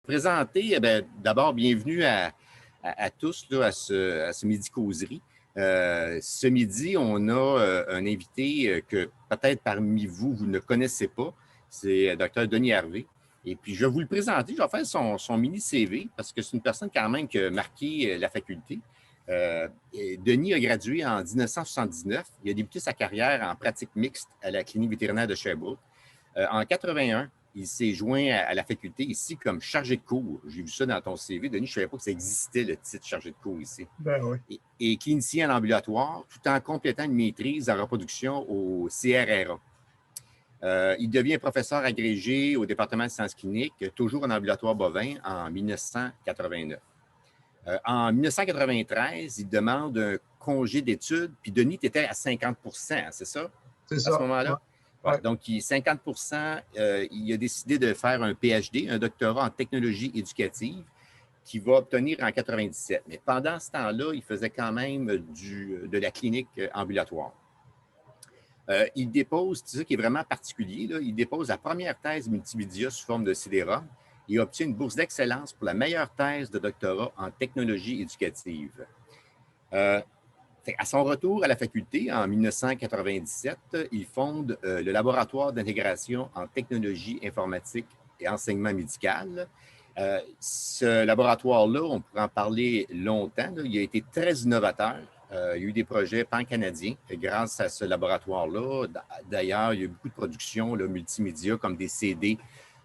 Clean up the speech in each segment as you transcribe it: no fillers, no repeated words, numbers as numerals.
présenter, d'abord, bienvenue à tous là, à ce midi causerie. Ce midi, on a un invité que peut-être parmi vous, vous ne connaissez pas. C'est Dr. Denis Harvey. Et puis, je vais vous le présenter. Je vais faire son mini CV parce que c'est une personne quand même qui a marqué la faculté. Denis a gradué en 1979. Il a débuté sa carrière en pratique mixte à la clinique vétérinaire de Sherbrooke. En 81, il s'est joint à la faculté ici comme chargé de cours. J'ai vu ça dans ton CV, Denis. Je ne savais pas que ça existait, le titre chargé de cours ici. Ben oui. Et clinicien en ambulatoire, tout en complétant une maîtrise en reproduction au CRRA. Il devient professeur agrégé au département de sciences cliniques, toujours en ambulatoire bovin, en 1989. En 1993, il demande un congé d'études, puis Denis, tu étais à 50 %, c'est ça? C'est À ce ça. moment-là? Ouais. Ouais, donc, 50 il a décidé de faire un PhD, un doctorat en technologie éducative, qu'il va obtenir en 97. Mais pendant ce temps-là, il faisait quand même de la clinique ambulatoire. Il dépose, c'est ça qui est vraiment particulier, là, il dépose la première thèse multimédia sous forme de CD-ROM et obtient une bourse d'excellence pour la meilleure thèse de doctorat en technologie éducative. À son retour à la faculté en 1997, il fonde le laboratoire d'intégration en technologie informatique et enseignement médical. Ce laboratoire-là, on pourrait en parler longtemps. Là. Il a été très innovateur. Il y a eu des projets pan-canadiens grâce à ce laboratoire-là. D'ailleurs, il y a eu beaucoup de productions là, multimédia comme des CD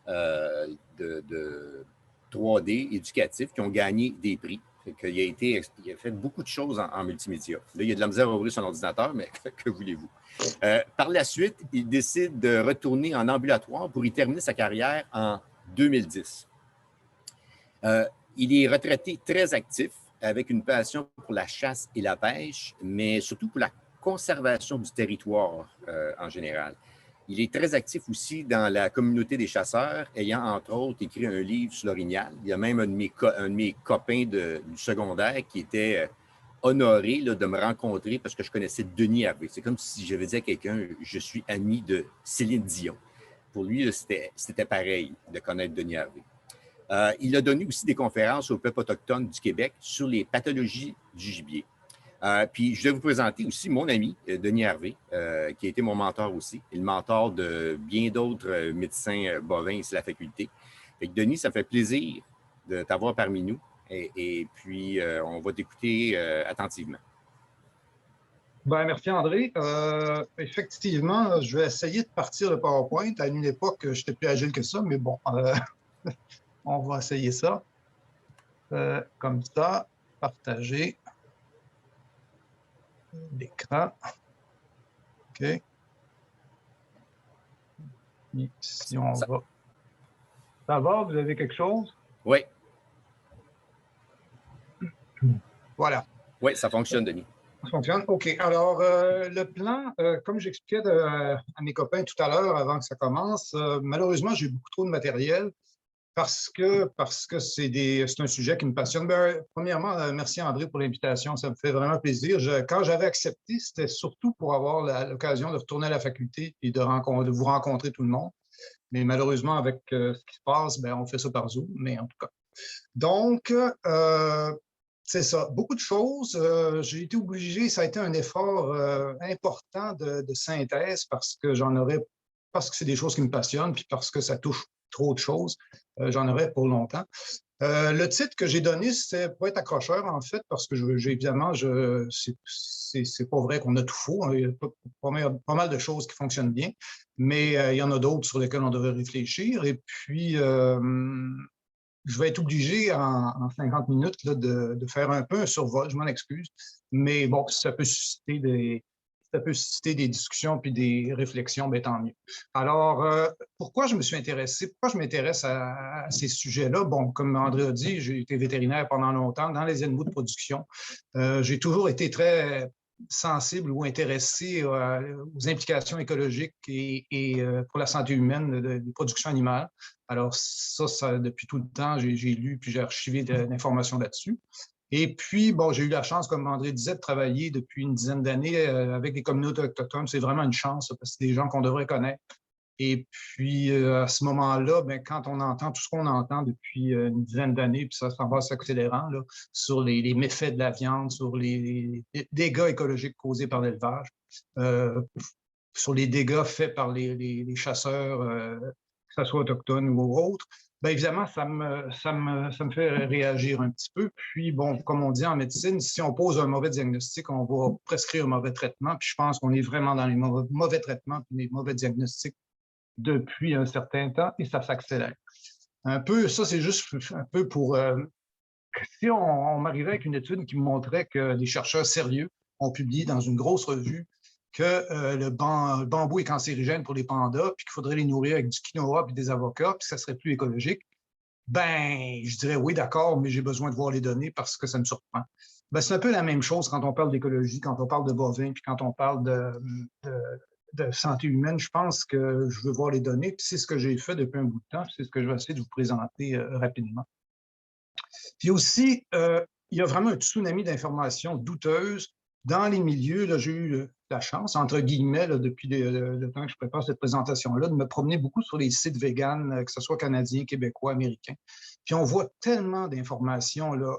de 3D éducatifs qui ont gagné des prix. Il a fait beaucoup de choses en multimédia. Là, il y a de la misère à ouvrir son ordinateur, mais que voulez-vous? Par la suite, il décide de retourner en ambulatoire pour y terminer sa carrière en 2010. Il est retraité très actif, avec une passion pour la chasse et la pêche, mais surtout pour la conservation du territoire en général. Il est très actif aussi dans la communauté des chasseurs, ayant entre autres écrit un livre sur l'orignal. Il y a même un de mes copains du secondaire qui était honoré là, de me rencontrer parce que je connaissais Denis Harvey. C'est comme si j'avais dit à quelqu'un « je suis ami de Céline Dion ». Pour lui, c'était pareil de connaître Denis Harvey. Il a donné aussi des conférences au peuple autochtone du Québec sur les pathologies du gibier. Puis, je vais vous présenter aussi mon ami, Denis Harvey, qui a été mon mentor aussi, et le mentor de bien d'autres médecins bovins ici à la faculté. Fait que Denis, ça fait plaisir de t'avoir parmi nous. Et puis, on va t'écouter attentivement. Ben, merci André. Effectivement, je vais essayer de partir le PowerPoint. À une époque, je n'étais plus agile que ça, mais bon, on va essayer ça. Comme ça, partager l'écran. OK. Ici, on va. Ça va? Vous avez quelque chose? Oui. Voilà. Oui, ça fonctionne, Denis. Ça fonctionne. OK. Alors, le plan, comme j'expliquais à mes copains tout à l'heure, avant que ça commence, malheureusement, j'ai beaucoup trop de matériel parce que c'est un sujet qui me passionne. Ben, premièrement, merci André pour l'invitation. Ça me fait vraiment plaisir. Quand j'avais accepté, c'était surtout pour avoir l'occasion de retourner à la faculté et de vous rencontrer tout le monde. Mais malheureusement, avec ce qui se passe, ben, on fait ça par Zoom, mais en tout cas. Donc, c'est ça. Beaucoup de choses. J'ai été obligé, ça a été un effort important de synthèse parce que parce que c'est des choses qui me passionnent, puis parce que ça touche trop de choses. J'en aurais pour longtemps. Le titre que j'ai donné, c'est pour être accrocheur, en fait, parce que évidemment, c'est pas vrai qu'on a tout faux. Il y a pas mal de choses qui fonctionnent bien, mais il y en a d'autres sur lesquelles on devrait réfléchir. Et puis, je vais être obligé en 50 minutes là, de faire un peu un survol, je m'en excuse. Mais bon, si ça peut susciter des discussions puis des réflexions, bien, tant mieux. Alors, pourquoi je m'intéresse à ces sujets-là? Bon, comme André a dit, j'ai été vétérinaire pendant longtemps dans les animaux de production. J'ai toujours été très sensible ou intéressé aux implications écologiques et pour la santé humaine des productions animales. Alors, ça, depuis tout le temps, j'ai lu puis j'ai archivé de l'information là-dessus. Et puis, bon, j'ai eu la chance, comme André disait, de travailler depuis une dizaine d'années avec les communautés autochtones. C'est vraiment une chance, parce que c'est des gens qu'on devrait connaître. Et puis, à ce moment-là, ben, quand on entend tout ce qu'on entend depuis une dizaine d'années, puis ça s'en va s'accélérant, là, sur les méfaits de la viande, sur les dégâts écologiques causés par l'élevage, euh, sur les dégâts faits par les chasseurs, que ce soit autochtones ou autres, bien évidemment, ça me fait réagir un petit peu. Puis, bon, comme on dit en médecine, si on pose un mauvais diagnostic, on va prescrire un mauvais traitement. Puis je pense qu'on est vraiment dans les mauvais traitements et les mauvais diagnostics depuis un certain temps et ça s'accélère. Un peu, ça, c'est juste un peu pour... si on m'arrivait avec une étude qui me montrait que des chercheurs sérieux ont publié dans une grosse revue que le bambou est cancérigène pour les pandas, puis qu'il faudrait les nourrir avec du quinoa puis des avocats, puis que ça serait plus écologique, ben, je dirais oui, d'accord, mais j'ai besoin de voir les données parce que ça me surprend. Ben, c'est un peu la même chose quand on parle d'écologie, quand on parle de bovins, puis quand on parle de santé humaine. Je pense que je veux voir les données, puis c'est ce que j'ai fait depuis un bout de temps, puis c'est ce que je vais essayer de vous présenter rapidement. Puis aussi, il y a vraiment un tsunami d'informations douteuses dans les milieux. Là, j'ai eu la chance, entre guillemets, là, depuis le temps que je prépare cette présentation-là, de me promener beaucoup sur les sites véganes, que ce soit canadiens, québécois, américains. Puis on voit tellement d'informations, là,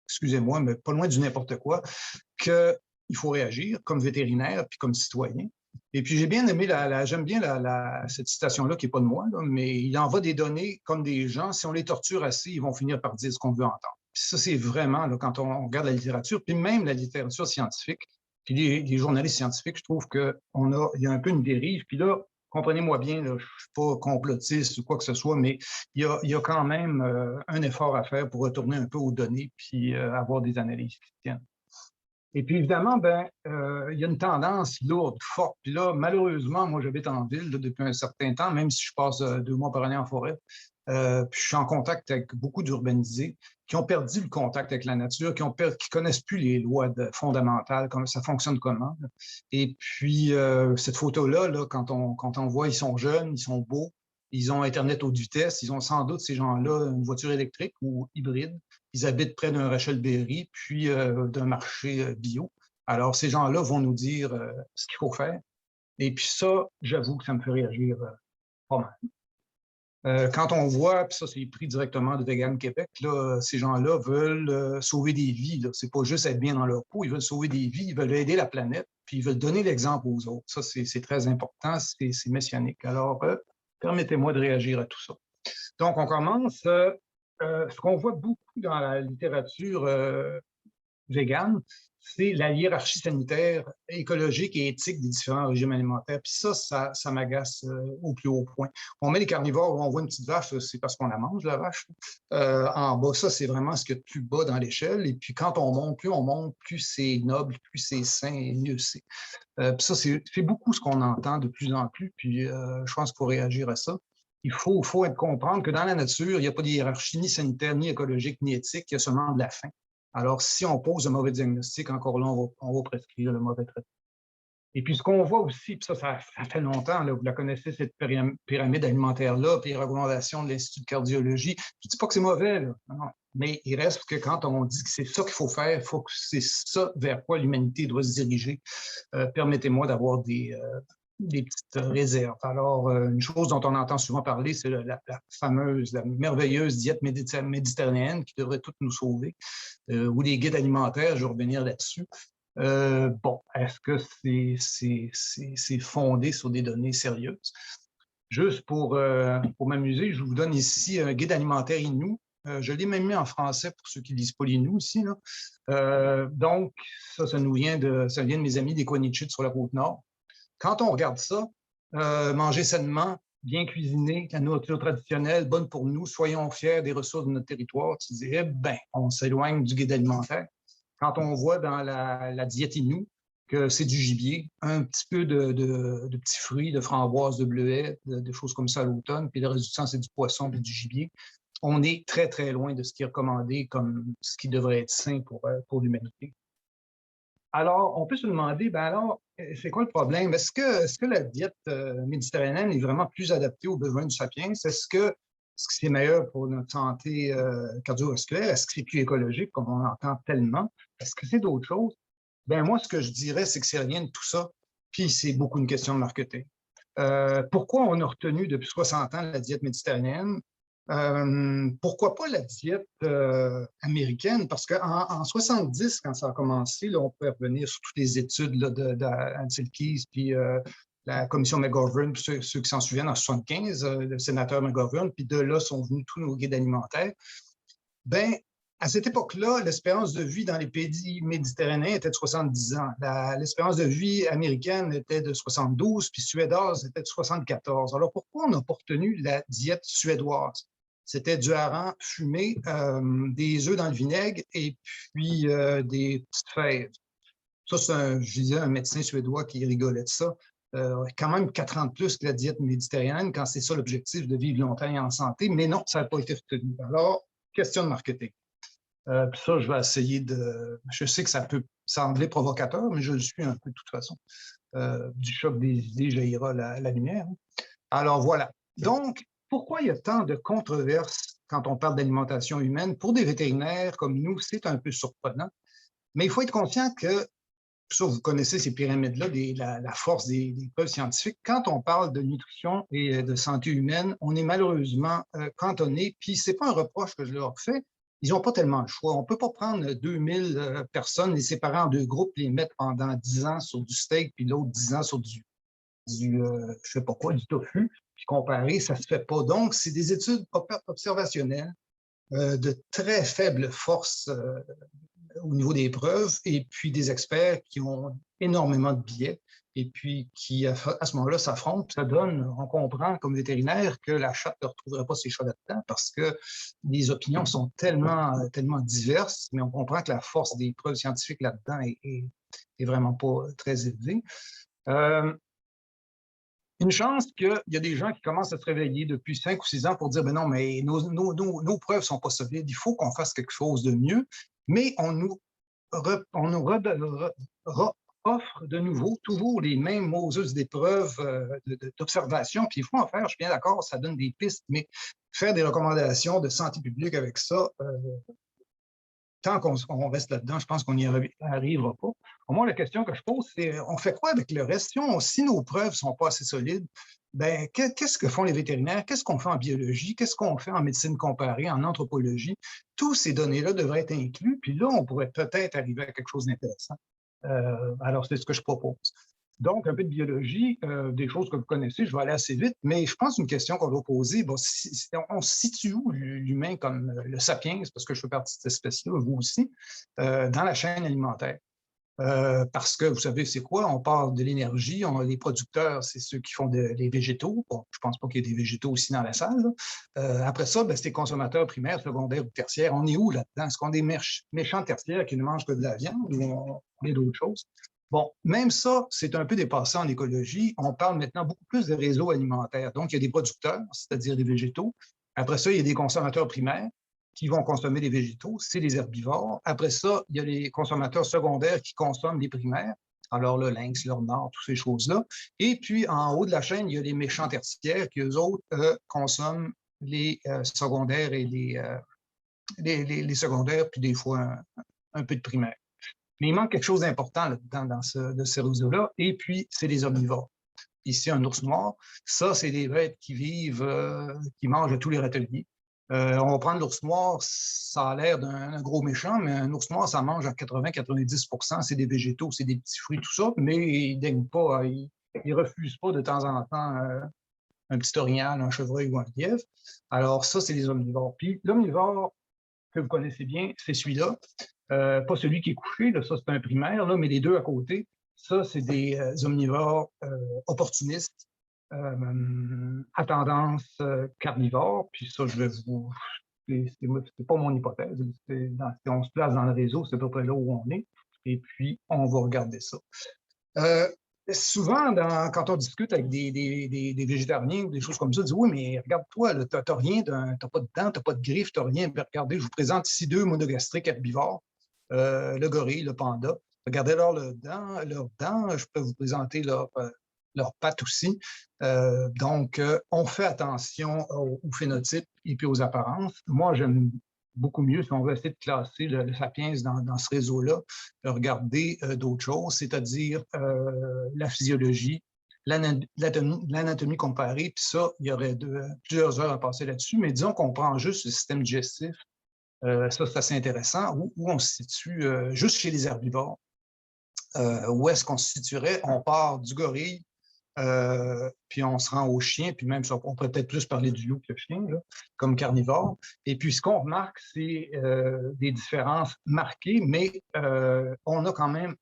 excusez-moi, mais pas loin du n'importe quoi, qu'il faut réagir comme vétérinaire puis comme citoyen. Et puis j'ai bien aimé, j'aime bien cette citation-là qui n'est pas de moi, là, mais il en va des données comme des gens. Si on les torture assez, ils vont finir par dire ce qu'on veut entendre. Puis ça, c'est vraiment, là, quand on regarde la littérature, puis même la littérature scientifique, puis les journalistes scientifiques, je trouve qu'il y a un peu une dérive. Puis là, comprenez-moi bien, là, je ne suis pas complotiste ou quoi que ce soit, mais il y a quand même un effort à faire pour retourner un peu aux données puis avoir des analyses qui tiennent. Et puis évidemment, ben, il y a une tendance lourde, forte. Puis là, malheureusement, moi, j'habite en ville là, depuis un certain temps, même si je passe 2 mois par année en forêt. Puis je suis en contact avec beaucoup d'urbanisés qui ont perdu le contact avec la nature, qui connaissent plus les lois fondamentales, comment ça fonctionne comment. Là. Et puis, cette photo-là, là, quand on voit, ils sont jeunes, ils sont beaux, ils ont Internet haute vitesse, ils ont sans doute, ces gens-là, une voiture électrique ou hybride. Ils habitent près d'un Rachel Berry, puis d'un marché bio. Alors, ces gens-là vont nous dire ce qu'il faut faire. Et puis ça, j'avoue que ça me fait réagir pas mal. Quand on voit, puis ça, c'est pris directement de Vegan Québec, là, ces gens-là veulent sauver des vies. Ce n'est pas juste être bien dans leur peau, ils veulent sauver des vies, ils veulent aider la planète, puis ils veulent donner l'exemple aux autres. Ça, c'est très important, c'est messianique. Alors, permettez-moi de réagir à tout ça. Donc, on commence. Ce qu'on voit beaucoup dans la littérature végane, c'est la hiérarchie sanitaire, écologique et éthique des différents régimes alimentaires. Puis ça m'agace au plus haut point. On met les carnivores, on voit une petite vache, c'est parce qu'on la mange, la vache. En bas, ça, c'est vraiment ce qu'il y a de plus bas dans l'échelle. Et puis quand on monte, plus c'est noble, plus c'est sain et mieux c'est. Puis ça, c'est beaucoup ce qu'on entend de plus en plus. Puis je pense qu'il faut réagir à ça. Il faut comprendre que dans la nature, il n'y a pas de hiérarchie ni sanitaire, ni écologique, ni éthique, il y a seulement de la faim. Alors, si on pose un mauvais diagnostic, encore là, on va prescrire le mauvais traitement. Et puis, ce qu'on voit aussi, puis ça fait longtemps, là, vous la connaissez, cette pyramide alimentaire-là, puis les recommandations de l'Institut de cardiologie. Je ne dis pas que c'est mauvais, là, non. Mais il reste que quand on dit que c'est ça qu'il faut faire, il faut que c'est ça vers quoi l'humanité doit se diriger. Permettez-moi d'avoir des petites réserves. Alors, une chose dont on entend souvent parler, c'est la merveilleuse diète méditerranéenne qui devrait toutes nous sauver, ou les guides alimentaires, je vais revenir là-dessus. Bon, est-ce que c'est fondé sur des données sérieuses? Juste pour m'amuser, je vous donne ici un guide alimentaire Innu. Je l'ai même mis en français pour ceux qui lisent pas l'Innu ici. Là. Donc, ça vient de mes amis des Coinichit sur la Côte-Nord. Quand on regarde ça, manger sainement, bien cuisiné, la nourriture traditionnelle, bonne pour nous, soyons fiers des ressources de notre territoire, tu disais, ben, on s'éloigne du guide alimentaire. Quand on voit dans la diète Innu que c'est du gibier, un petit peu de petits fruits, de framboises, de bleuets, de choses comme ça à l'automne, puis le reste du temps, c'est du poisson et du gibier. On est très, très loin de ce qui est recommandé comme ce qui devrait être sain pour l'humanité. Alors, on peut se demander, ben alors, c'est quoi le problème? Est-ce que la diète méditerranéenne est vraiment plus adaptée aux besoins du sapiens? Est-ce que c'est meilleur pour notre santé cardiovasculaire? Est-ce que c'est plus écologique, comme on entend tellement? Est-ce que c'est d'autres choses? Ben moi, ce que je dirais, c'est que c'est rien de tout ça. Puis c'est beaucoup une question de marketing. Pourquoi on a retenu depuis 60 ans la diète méditerranéenne? Pourquoi pas la diète américaine? Parce qu'en 70, quand ça a commencé, là, on peut revenir sur toutes les études d'Ansel Keys, puis la commission McGovern, ceux qui s'en souviennent, en 75, le sénateur McGovern, puis de là sont venus tous nos guides alimentaires. Ben, à cette époque-là, l'espérance de vie dans les pays méditerranéens était de 70 ans. L'espérance de vie américaine était de 72, puis suédoise était de 74. Alors, pourquoi on n'a pas retenu la diète suédoise? C'était du hareng fumé, des œufs dans le vinaigre et puis des petites fèves. Ça, je disais, un médecin suédois qui rigolait de ça. Quand même 4 ans de plus que la diète méditerranéenne, quand c'est ça l'objectif de vivre longtemps et en santé, mais non, ça n'a pas été retenu. Alors, question de marketing. Puis ça, je vais essayer de... Je sais que ça peut sembler provocateur, mais je le suis un peu de toute façon. Du choc des idées jaillira la lumière. Alors voilà. Donc, pourquoi il y a tant de controverses quand on parle d'alimentation humaine? Pour des vétérinaires comme nous, c'est un peu surprenant. Mais il faut être conscient que, ça, vous connaissez ces pyramides-là, la force des preuves scientifiques. Quand on parle de nutrition et de santé humaine, on est malheureusement cantonné. Puis, ce n'est pas un reproche que je leur fais. Ils n'ont pas tellement le choix. On ne peut pas prendre 2000 personnes, les séparer en 2 groupes, les mettre pendant 10 ans sur du steak, puis l'autre 10 ans sur du je sais pas quoi, du tofu, puis comparer, ça ne se fait pas. Donc, c'est des études observationnelles de très faible force au niveau des preuves, et puis des experts qui ont énormément de biais, et puis qui, à ce moment-là, s'affrontent. Ça donne, on comprend comme vétérinaire que la chatte ne retrouverait pas ses chats là-dedans parce que les opinions sont tellement diverses, mais on comprend que la force des preuves scientifiques là-dedans est vraiment pas très élevée. Une chance qu'il y a des gens qui commencent à se réveiller depuis 5 ou 6 ans pour dire, ben non, mais nos preuves ne sont pas solides, il faut qu'on fasse quelque chose de mieux, mais on nous offre de nouveau toujours les mêmes Moses des preuves d'observation, puis il faut en faire, je suis bien d'accord, ça donne des pistes, mais faire des recommandations de santé publique avec ça, tant qu'on reste là-dedans, je pense qu'on n'y arrivera pas. Moi, la question que je pose, c'est on fait quoi avec le reste? Si nos preuves ne sont pas assez solides, ben, qu'est-ce que font les vétérinaires? Qu'est-ce qu'on fait en biologie? Qu'est-ce qu'on fait en médecine comparée, en anthropologie? Tous ces données-là devraient être inclus, puis là, on pourrait peut-être arriver à quelque chose d'intéressant. Alors, c'est ce que je propose. Donc, un peu de biologie, des choses que vous connaissez, je vais aller assez vite, mais je pense une question qu'on doit poser, bon, on se situe où l'humain comme le sapiens, parce que je fais partie de cette espèce-là, vous aussi, dans la chaîne alimentaire. Parce que vous savez, c'est quoi? On parle de l'énergie, les producteurs, c'est ceux qui font les végétaux. Bon, je ne pense pas qu'il y ait des végétaux aussi dans la salle. Après ça, ben, c'est les consommateurs primaires, secondaires ou tertiaires. On est où là-dedans? Est-ce qu'on est des méchants tertiaires qui ne mangent que de la viande ou on est d'autres choses? Bon, même ça, c'est un peu dépassé en écologie. On parle maintenant beaucoup plus de réseaux alimentaires. Donc, il y a des producteurs, c'est-à-dire des végétaux. Après ça, il y a des consommateurs primaires qui vont consommer des végétaux, c'est les herbivores. Après ça, il y a les consommateurs secondaires qui consomment les primaires. Alors, le lynx, le renard, toutes ces choses-là. Et puis, en haut de la chaîne, il y a les méchants tertiaires qui, eux autres, consomment les secondaires et les secondaires, puis des fois un peu de primaire. Mais il manque quelque chose d'important là-dedans, de ces réseaux-là. Et puis, c'est les omnivores. Ici, un ours noir. Ça, c'est des bêtes qui vivent, qui mangent à tous les râteliers. On va prendre l'ours noir, ça a l'air d'un gros méchant, mais un ours noir, ça mange à 80-90%. C'est des végétaux, c'est des petits fruits, tout ça, mais il ne daigne pas, il ne refuse pas de temps en temps un petit orignal, un chevreuil ou un lièvre. Alors, ça, c'est les omnivores. Puis, l'omnivore que vous connaissez bien, c'est celui-là. Pas celui qui est couché, là, ça, c'est un primaire, là, mais les deux à côté, ça, c'est des omnivores opportunistes à tendance carnivore. Puis ça, je vais vous... C'est pas mon hypothèse. Si on se place dans le réseau, c'est à peu près là où on est. Et puis, on va regarder ça. Souvent, quand on discute avec des végétariens ou des choses comme ça, on dit « Oui, mais regarde-toi, tu n'as rien, tu n'as pas de dents, tu n'as pas de griffes, tu n'as rien. » Regardez, je vous présente ici 2 monogastriques herbivores, le gorille, le panda. Regardez leurs dents, je peux vous présenter leurs pattes aussi. Donc, on fait attention au phénotype et puis aux apparences. Moi, j'aime beaucoup mieux, si on veut essayer de classer le sapiens dans ce réseau-là, regarder d'autres choses, c'est-à-dire la physiologie, l'anatomie comparée, puis ça, il y aurait plusieurs heures à passer là-dessus, mais disons qu'on prend juste le système digestif, ça c'est assez intéressant, où on se situe juste chez les herbivores. Où est-ce qu'on se situerait? On part du gorille, puis on se rend au chien, puis même on pourrait peut-être plus parler du loup que le chien, là, comme carnivore. Et puis ce qu'on remarque, c'est des différences marquées, mais on a quand même,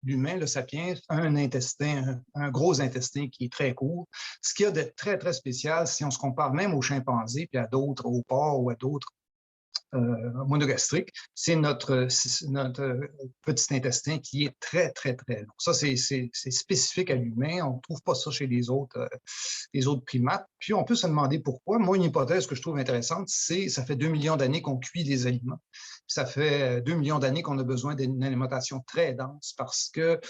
l'humain, le sapiens, un intestin, un gros intestin qui est très court. Ce qu'il y a de très, très spécial, si on se compare même aux chimpanzés, puis à d'autres, aux porcs ou à d'autres monogastrique, c'est notre petit intestin qui est très, très, très long. Ça, c'est spécifique à l'humain. On ne trouve pas ça chez les autres primates. Puis, on peut se demander pourquoi. Moi, une hypothèse que je trouve intéressante, c'est ça fait 2 millions d'années qu'on cuit des aliments. Ça fait 2 millions d'années qu'on a besoin d'une alimentation très dense parce que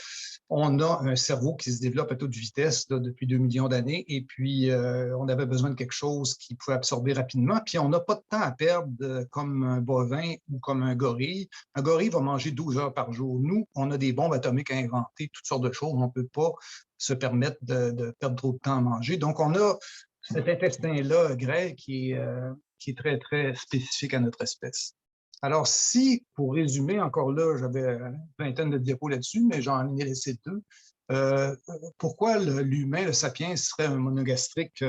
on a un cerveau qui se développe à toute vitesse là, depuis 2 millions d'années et puis on avait besoin de quelque chose qui pouvait absorber rapidement. Puis on n'a pas de temps à perdre comme un bovin ou comme un gorille. Un gorille va manger 12 heures par jour. Nous, on a des bombes atomiques à inventer, toutes sortes de choses. On ne peut pas se permettre de perdre trop de temps à manger. Donc, on a cet intestin-là grêle qui est très, très spécifique à notre espèce. Alors, si, pour résumer, encore là, j'avais une vingtaine de diapos là-dessus, mais j'en ai laissé 2. Pourquoi l'humain, le sapiens, serait un monogastrique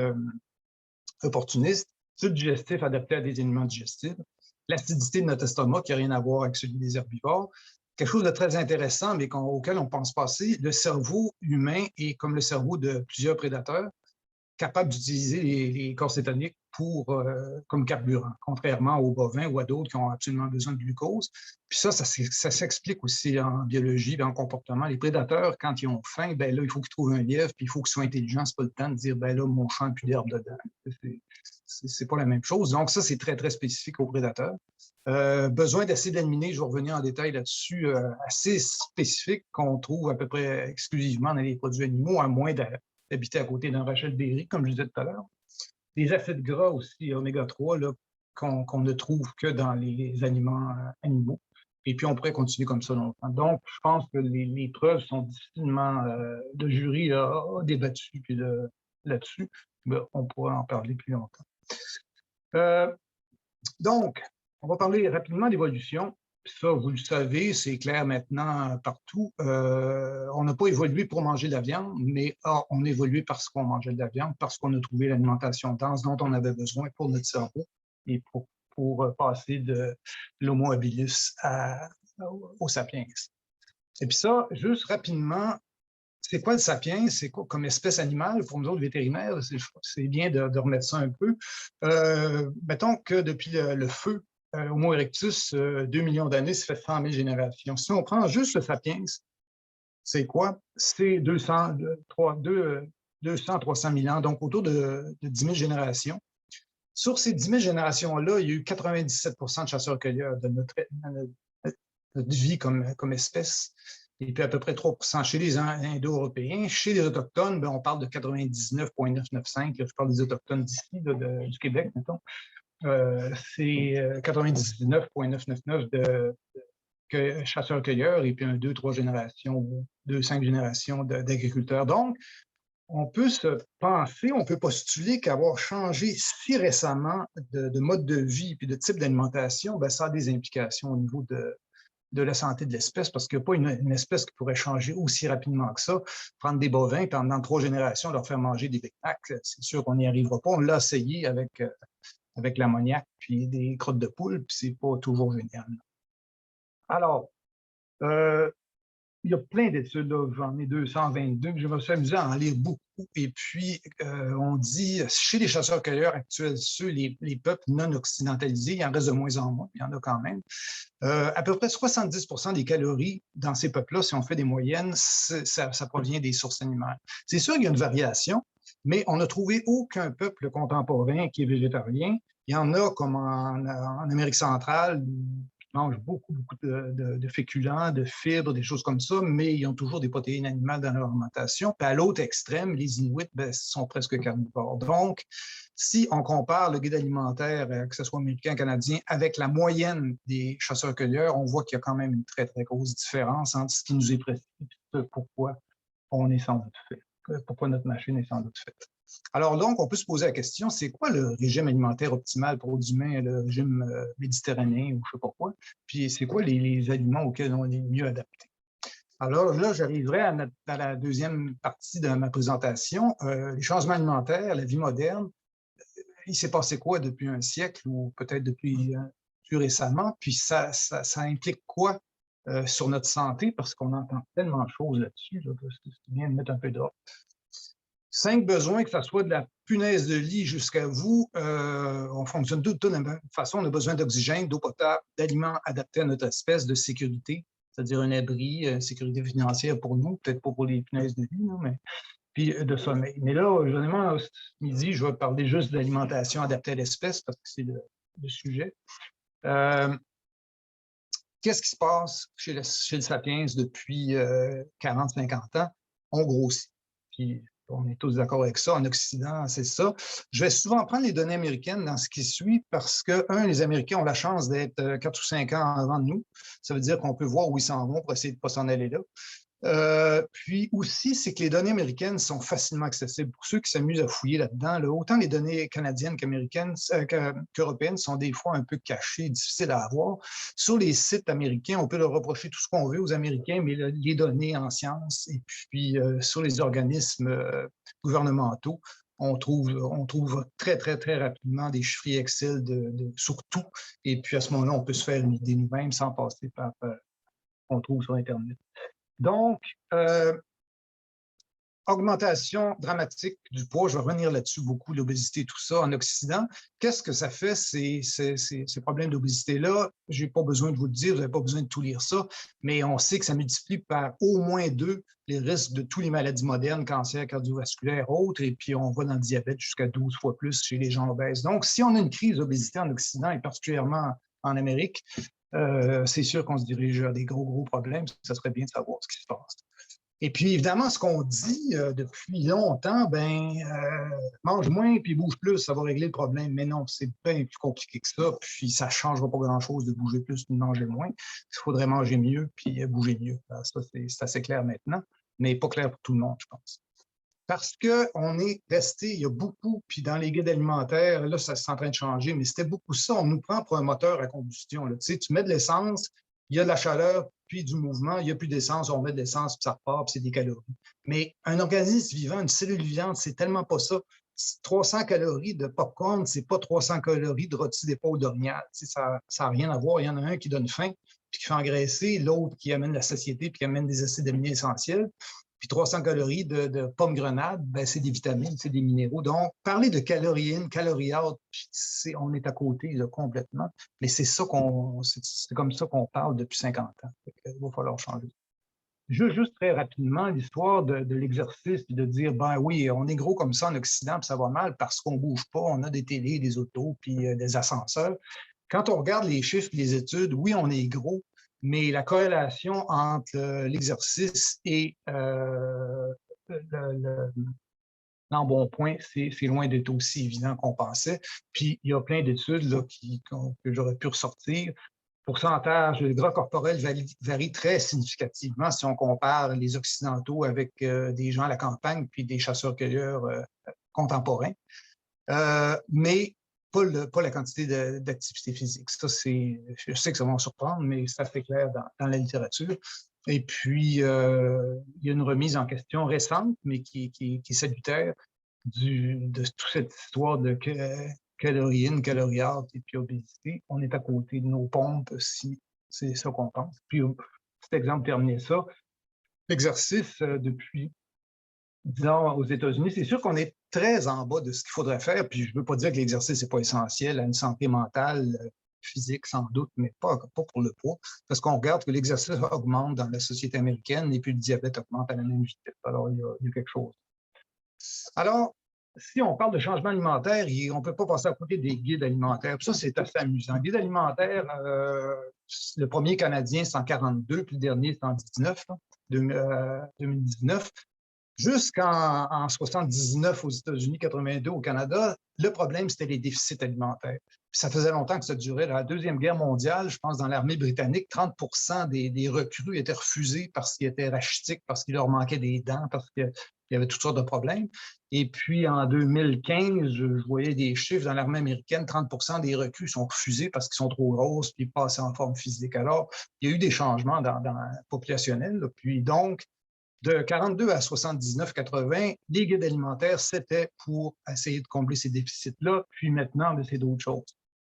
opportuniste, subdigestif adapté à des aliments digestifs, l'acidité de notre estomac qui n'a rien à voir avec celui des herbivores. Quelque chose de très intéressant, mais auquel on pense passer, le cerveau humain est comme le cerveau de plusieurs prédateurs, capable d'utiliser les corps cétoniques comme carburant, contrairement aux bovins ou à d'autres qui ont absolument besoin de glucose. Puis ça s'explique aussi en biologie et en comportement. Les prédateurs, quand ils ont faim, ben là, il faut qu'ils trouvent un lièvre, puis il faut qu'ils soient intelligents. C'est pas le temps de dire, ben là, mon champ n'a plus d'herbe dedans. C'est pas la même chose. Donc ça, c'est très, très spécifique aux prédateurs. Besoin d'acides aminés, je vais revenir en détail là-dessus, assez spécifique qu'on trouve à peu près exclusivement dans les produits animaux, à moins d'habiter à côté d'un Rachel Berry, comme je disais tout à l'heure. Des acides gras aussi, oméga 3, qu'on ne trouve que dans les aliments animaux. Et puis, on pourrait continuer comme ça longtemps. Donc, je pense que les preuves sont difficilement... le jury a débattu là-dessus. Mais on pourrait en parler plus longtemps. Donc, on va parler rapidement d'évolution. Ça, vous le savez, c'est clair maintenant partout. On n'a pas évolué pour manger de la viande, mais on a évolué parce qu'on mangeait de la viande, parce qu'on a trouvé l'alimentation dense dont on avait besoin pour notre cerveau et pour passer de l'Homo habilis au sapiens. Et puis ça, juste rapidement, c'est quoi le sapiens? C'est quoi comme espèce animale pour nous autres vétérinaires? C'est bien de remettre ça un peu. Mettons que depuis le feu, Homo erectus, 2 millions d'années, ça fait 100 000 générations. Si on prend juste le sapiens, c'est quoi? C'est 200, 300 000 ans, donc autour de 10 000 générations. Sur ces 10 000 générations-là, il y a eu 97 de chasseurs-cueilleurs de notre vie comme espèce, et puis à peu près 3 chez les Indo-Européens. Chez les Autochtones, ben, on parle de 99,995. Je parle des Autochtones d'ici, du Québec, mettons. C'est 99,999 de chasseurs-cueilleurs et puis 2-3 générations, 2-5 générations d'agriculteurs. Donc, on peut se penser, on peut postuler qu'avoir changé si récemment de mode de vie et de type d'alimentation, ben, ça a des implications au niveau de la santé de l'espèce, parce qu'il n'y a pas une espèce qui pourrait changer aussi rapidement que ça. Prendre des bovins, pendant 3 générations, leur faire manger des Big Mac, c'est sûr qu'on n'y arrivera pas. On l'a essayé avec l'ammoniac, puis des crottes de poule, puis c'est pas toujours génial. Alors, il y a plein d'études, j'en ai 222, je me suis amusé à en lire beaucoup. Et puis, on dit, chez les chasseurs-cueilleurs actuels, les peuples non occidentalisés, il en reste de moins en moins, il y en a quand même. À peu près 70% des calories dans ces peuples-là, si on fait des moyennes, ça provient des sources animales. C'est sûr qu'il y a une variation, mais on n'a trouvé aucun peuple contemporain qui est végétarien. Il y en a comme en Amérique centrale, mangent beaucoup de féculents, de fibres, des choses comme ça, mais ils ont toujours des protéines animales dans leur alimentation. Puis à l'autre extrême, les Inuits sont presque carnivores. Donc, si on compare le guide alimentaire, que ce soit américain, canadien, avec la moyenne des chasseurs-cueilleurs, on voit qu'il y a quand même une très, très grosse différence entre ce qui nous est prescrit et pourquoi on est sans doute fait pourquoi notre machine est sans doute faite. Alors donc, on peut se poser la question, c'est quoi le régime alimentaire optimal pour les humains, le régime méditerranéen ou je ne sais pas quoi, puis c'est quoi les aliments auxquels on est mieux adapté? Alors là, j'arriverai à la deuxième partie de ma présentation, les changements alimentaires, la vie moderne. Il s'est passé quoi depuis un siècle ou peut-être depuis plus récemment, puis ça implique quoi sur notre santé, parce qu'on entend tellement de choses là-dessus, là, que c'est bien de mettre un peu d'ordre. 5 besoins, que ce soit de la punaise de lit jusqu'à vous, on fonctionne tout de la même façon. On a besoin d'oxygène, d'eau potable, d'aliments adaptés à notre espèce, de sécurité, c'est-à-dire un abri, sécurité financière pour nous, peut-être pas pour les punaises de lit, mais puis de sommeil. Mais là, généralement, ce midi, je vais parler juste d'alimentation adaptée à l'espèce parce que c'est le sujet. Qu'est-ce qui se passe chez le Sapiens depuis 40-50 ans? On grossit. Puis on est tous d'accord avec ça. En Occident, c'est ça. Je vais souvent prendre les données américaines dans ce qui suit parce que, les Américains ont la chance d'être 4 ou 5 ans avant de nous. Ça veut dire qu'on peut voir où ils s'en vont pour essayer de ne pas s'en aller là. Puis aussi, c'est que les données américaines sont facilement accessibles. Pour ceux qui s'amusent à fouiller là-dedans, là, autant les données canadiennes qu'américaines, qu'européennes sont des fois un peu cachées, difficiles à avoir. Sur les sites américains, on peut leur reprocher tout ce qu'on veut aux Américains, mais les données en sciences et puis sur les organismes gouvernementaux, on trouve très, très, très rapidement des chiffres Excel sur tout. Et puis à ce moment-là, on peut se faire une idée nous-mêmes sans passer par ce qu'on trouve sur Internet. Donc, augmentation dramatique du poids, je vais revenir là-dessus beaucoup, l'obésité, tout ça en Occident. Qu'est-ce que ça fait, ces problèmes d'obésité-là? Je n'ai pas besoin de vous le dire, vous n'avez pas besoin de tout lire ça, mais on sait que ça multiplie par au moins 2 les risques de toutes les maladies modernes, cancer, cardiovasculaire, autres, et puis on va dans le diabète jusqu'à 12 fois plus chez les gens obèses. Donc, si on a une crise d'obésité en Occident, et particulièrement en Amérique, c'est sûr qu'on se dirige vers des gros problèmes. Ça serait bien de savoir ce qui se passe. Et puis, évidemment, ce qu'on dit depuis longtemps, mange moins puis bouge plus, ça va régler le problème. Mais non, c'est bien plus compliqué que ça. Puis, ça ne changera pas grand-chose de bouger plus ni de manger moins. Il faudrait manger mieux puis bouger mieux. Alors, ça, c'est assez clair maintenant, mais pas clair pour tout le monde, je pense. Parce qu'on est resté, il y a beaucoup, puis dans les guides alimentaires, là, ça c'est en train de changer, mais c'était beaucoup ça. On nous prend pour un moteur à combustion. Là. Tu sais, tu mets de l'essence, il y a de la chaleur, puis du mouvement, il n'y a plus d'essence, on met de l'essence, puis ça repart, puis c'est des calories. Mais un organisme vivant, une cellule vivante, c'est tellement pas ça. 300 calories de popcorn, c'est pas 300 calories de rôti d'épaule d'orignal. Tu sais, ça n'a rien à voir. Il y en a un qui donne faim, puis qui fait engraisser, l'autre qui amène la satiété, puis qui amène des acides aminés essentiels. Puis 300 calories de pommes grenades, c'est des vitamines, c'est des minéraux. Donc, parler de calories in, calories out, on est à côté là, complètement. Mais c'est comme ça qu'on parle depuis 50 ans. Il va falloir changer. Juste très rapidement, l'histoire de l'exercice, puis de dire, oui, on est gros comme ça en Occident, puis ça va mal parce qu'on ne bouge pas, on a des télés, des autos, puis des ascenseurs. Quand on regarde les chiffres, les études, oui, on est gros, mais la corrélation entre l'exercice et l'embonpoint, c'est loin d'être aussi évident qu'on pensait. Puis, il y a plein d'études là, que j'aurais pu ressortir. Le pourcentage de gras corporel varie très significativement si on compare les Occidentaux avec des gens à la campagne puis des chasseurs-cueilleurs contemporains. Mais pas la quantité d'activité physique. Ça, je sais que ça va en surprendre, mais c'est assez clair dans la littérature. Et puis, il y a une remise en question récente, mais qui est salutaire, de toute cette histoire de calories in, calories out et puis obésité. On est à côté de nos pompes, si c'est ça qu'on pense. Puis, petit exemple, terminer ça. L'exercice depuis, disons, aux États-Unis, c'est sûr qu'on est très en bas de ce qu'il faudrait faire. Puis je ne veux pas dire que l'exercice n'est pas essentiel à une santé mentale, physique sans doute, mais pas pour le poids. Parce qu'on regarde que l'exercice augmente dans la société américaine et puis le diabète augmente à la même vitesse. Alors, il y a quelque chose. Alors, si on parle de changement alimentaire, on ne peut pas passer à côté des guides alimentaires. Puis ça, c'est assez amusant. Le guide alimentaire, le premier canadien, c'est en 1942, puis le dernier, c'est en 2019. Jusqu'en 79 aux États-Unis, 82 au Canada, le problème, c'était les déficits alimentaires. Ça faisait longtemps que ça durait. La Deuxième Guerre mondiale, je pense, dans l'armée britannique, 30 des recrues étaient refusés parce qu'ils étaient rachitiques, parce qu'il leur manquait des dents, parce qu'il y avait toutes sortes de problèmes. Et puis, en 2015, je voyais des chiffres dans l'armée américaine, 30 des recrues sont refusés parce qu'ils sont trop grosses puis pas assez en forme physique. Alors, il y a eu des changements dans populationnel. Puis donc, de 42 à 79-80, les guides alimentaires, c'était pour essayer de combler ces déficits-là. Puis maintenant, c'est d'autres choses.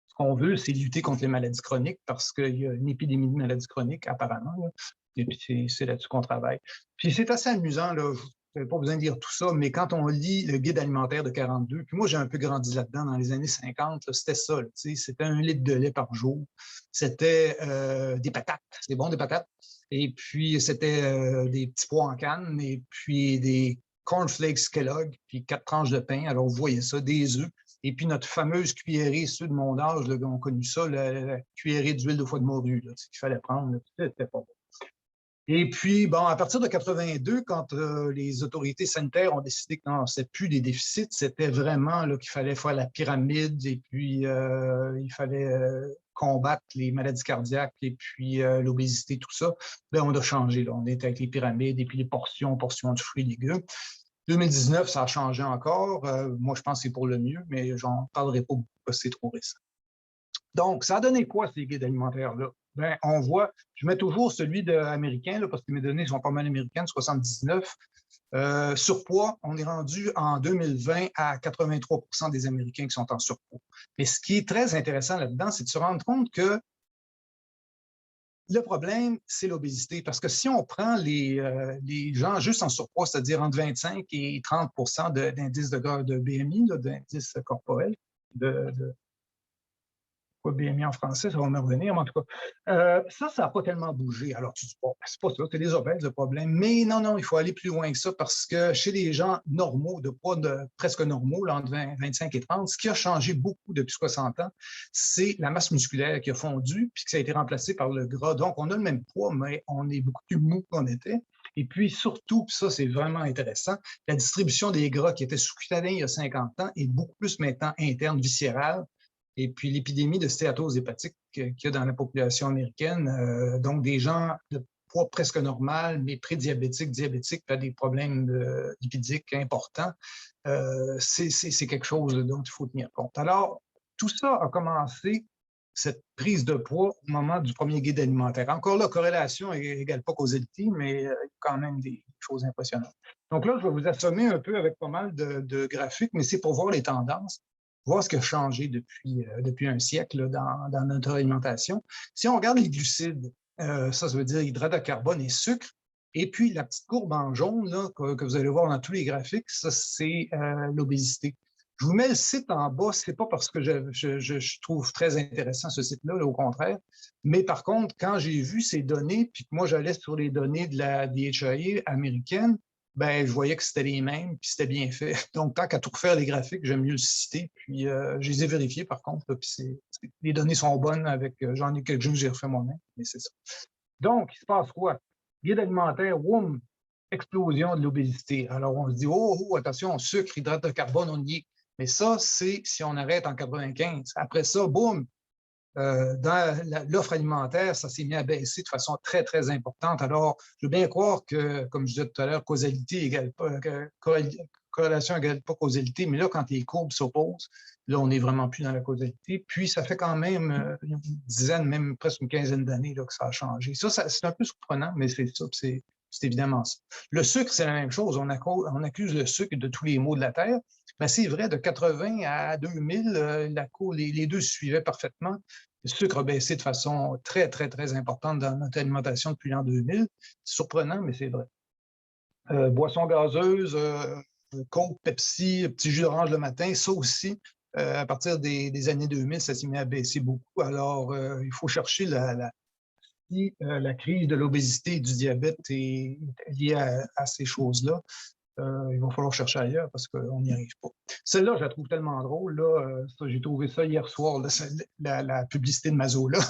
Ce qu'on veut, c'est lutter contre les maladies chroniques parce qu'il y a une épidémie de maladies chroniques, apparemment. Là. Et puis, c'est là-dessus qu'on travaille. Puis, c'est assez amusant, là. Je n'avais pas besoin de dire tout ça, mais quand on lit le guide alimentaire de 42, puis moi, j'ai un peu grandi là-dedans dans les années 50, c'était ça. C'était 1 litre de lait par jour. C'était des patates. C'était bon, des patates. Et puis, c'était des petits pois en canne, et puis des cornflakes Kellogg, puis 4 tranches de pain. Alors, vous voyez ça, des œufs. Et puis, notre fameuse cuillerée, ceux de mon âge, là, ont connu ça, la cuillerée d'huile de foie de morue, ce qu'il fallait prendre. C'était pas bon. Et puis, bon, à partir de 82, quand les autorités sanitaires ont décidé que non, c'était plus des déficits, c'était vraiment qu'il fallait faire la pyramide et puis il fallait combattre les maladies cardiaques et puis l'obésité, tout ça. Bien, on a changé. Là. On est avec les pyramides et puis les portions de fruits et légumes. 2019, ça a changé encore. Moi, je pense que c'est pour le mieux, mais j'en parlerai pas beaucoup parce que c'est trop récent. Donc, ça a donné quoi, ces guides alimentaires-là? Bien, on voit, je mets toujours celui américain, là, parce que mes données sont pas mal américaines, 79. Surpoids, on est rendu en 2020 à 83 des Américains qui sont en surpoids. Mais ce qui est très intéressant là-dedans, c'est de se rendre compte que le problème, c'est l'obésité. Parce que si on prend les gens juste en surpoids, c'est-à-dire entre 25 et 30 d'indice de BMI, d'indice corporel, quoi BMI en français, ça va me revenir, mais en tout cas, ça n'a pas tellement bougé. Alors, tu dis, bon, c'est pas ça, c'est les obèses le problème. Mais non, il faut aller plus loin que ça parce que chez les gens normaux, de poids presque normaux, là, entre 25 et 30, ce qui a changé beaucoup depuis 60 ans, c'est la masse musculaire qui a fondu puis que ça a été remplacé par le gras. Donc, on a le même poids, mais on est beaucoup plus mou qu'on était. Et puis, surtout, puis ça, c'est vraiment intéressant, la distribution des gras qui était sous-cutané il y a 50 ans est beaucoup plus maintenant interne, viscérale. Et puis l'épidémie de stéatose hépatique qu'il y a dans la population américaine, donc des gens de poids presque normal, mais prédiabétiques, diabétiques, pas des problèmes lipidiques importants, c'est quelque chose dont il faut tenir compte. Alors, tout ça a commencé, cette prise de poids, au moment du premier guide alimentaire. Encore là, corrélation égale pas causalité, mais il y a quand même des choses impressionnantes. Donc là, je vais vous assommer un peu avec pas mal de graphiques, mais c'est pour voir les tendances, voir ce qui a changé depuis un siècle là, dans notre alimentation. Si on regarde les glucides, ça veut dire hydrates de carbone et sucre, et puis la petite courbe en jaune là, que vous allez voir dans tous les graphiques, ça c'est l'obésité. Je vous mets le site en bas, c'est pas parce que je trouve très intéressant ce site-là, au contraire, mais par contre, quand j'ai vu ces données, puis que moi j'allais sur les données de la DHA américaine, ben, je voyais que c'était les mêmes, puis c'était bien fait. Donc, tant qu'à tout refaire les graphiques, j'aime mieux le citer. Puis, je les ai vérifiés, par contre, là, puis les données sont bonnes avec, j'en ai quelques-unes que j'ai refait moi-même, mais c'est ça. Donc, il se passe quoi? Guide alimentaire, boum, explosion de l'obésité. Alors, on se dit, oh, attention, sucre, hydrate de carbone, on y est. Mais ça, c'est si on arrête en 95. Après ça, boum, dans l'offre alimentaire, ça s'est mis à baisser de façon très, très importante. Alors, je veux bien croire que, comme je disais tout à l'heure, causalité égale pas, corrélation égale pas causalité, mais là, quand les courbes s'opposent, là, on n'est vraiment plus dans la causalité. Puis, ça fait quand même une dizaine, même presque une quinzaine d'années que ça a changé. Ça c'est un peu surprenant, mais c'est ça, c'est évidemment ça. Le sucre, c'est la même chose. On accuse le sucre de tous les maux de la Terre. Mais c'est vrai, de 80 à 2000, les deux suivaient parfaitement. Le sucre a baissé de façon très, très, très importante dans notre alimentation depuis l'an 2000. C'est surprenant, mais c'est vrai. Boissons gazeuses, Coke, Pepsi, petit jus d'orange le matin, ça aussi, à partir des années 2000, ça s'est mis à baisser beaucoup. Alors, il faut chercher si la crise de l'obésité et du diabète est liée à ces choses-là. il va falloir chercher ailleurs parce qu'on n'y arrive pas. Celle-là, je la trouve tellement drôle. Là, j'ai trouvé ça hier soir, là, la publicité de Mazola.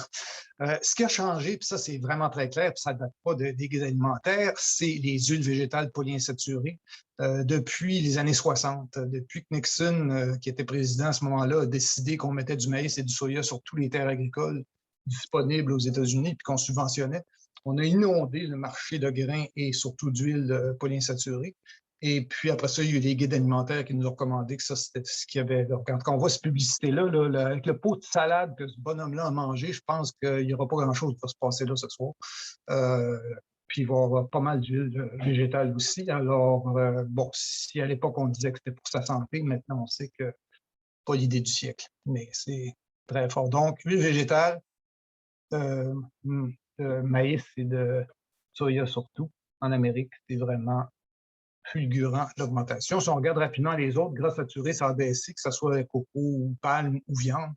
Ce qui a changé, puis ça, c'est vraiment très clair, puis ça ne date pas des guides alimentaires, c'est les huiles végétales polyinsaturées. Depuis les années 60, depuis que Nixon, qui était président à ce moment-là, a décidé qu'on mettait du maïs et du soya sur toutes les terres agricoles disponibles aux États-Unis, puis qu'on subventionnait, on a inondé le marché de grains et surtout d'huile polyinsaturée. Et puis après ça, il y a eu les guides alimentaires qui nous ont recommandé que ça, c'était ce qu'il y avait. Donc, quand on voit cette publicité-là, là, avec le pot de salade que ce bonhomme-là a mangé, je pense qu'il n'y aura pas grand-chose qui va se passer là ce soir. Puis il va y avoir pas mal d'huile végétale aussi. Alors, bon, si à l'époque on disait que c'était pour sa santé, maintenant on sait que pas l'idée du siècle, mais c'est très fort. Donc, huile végétale, maïs et de soya surtout, en Amérique, c'est vraiment fulgurant l'augmentation. Si on regarde rapidement les autres, gras saturés, ça a baissé, que ce soit coco ou palme ou viande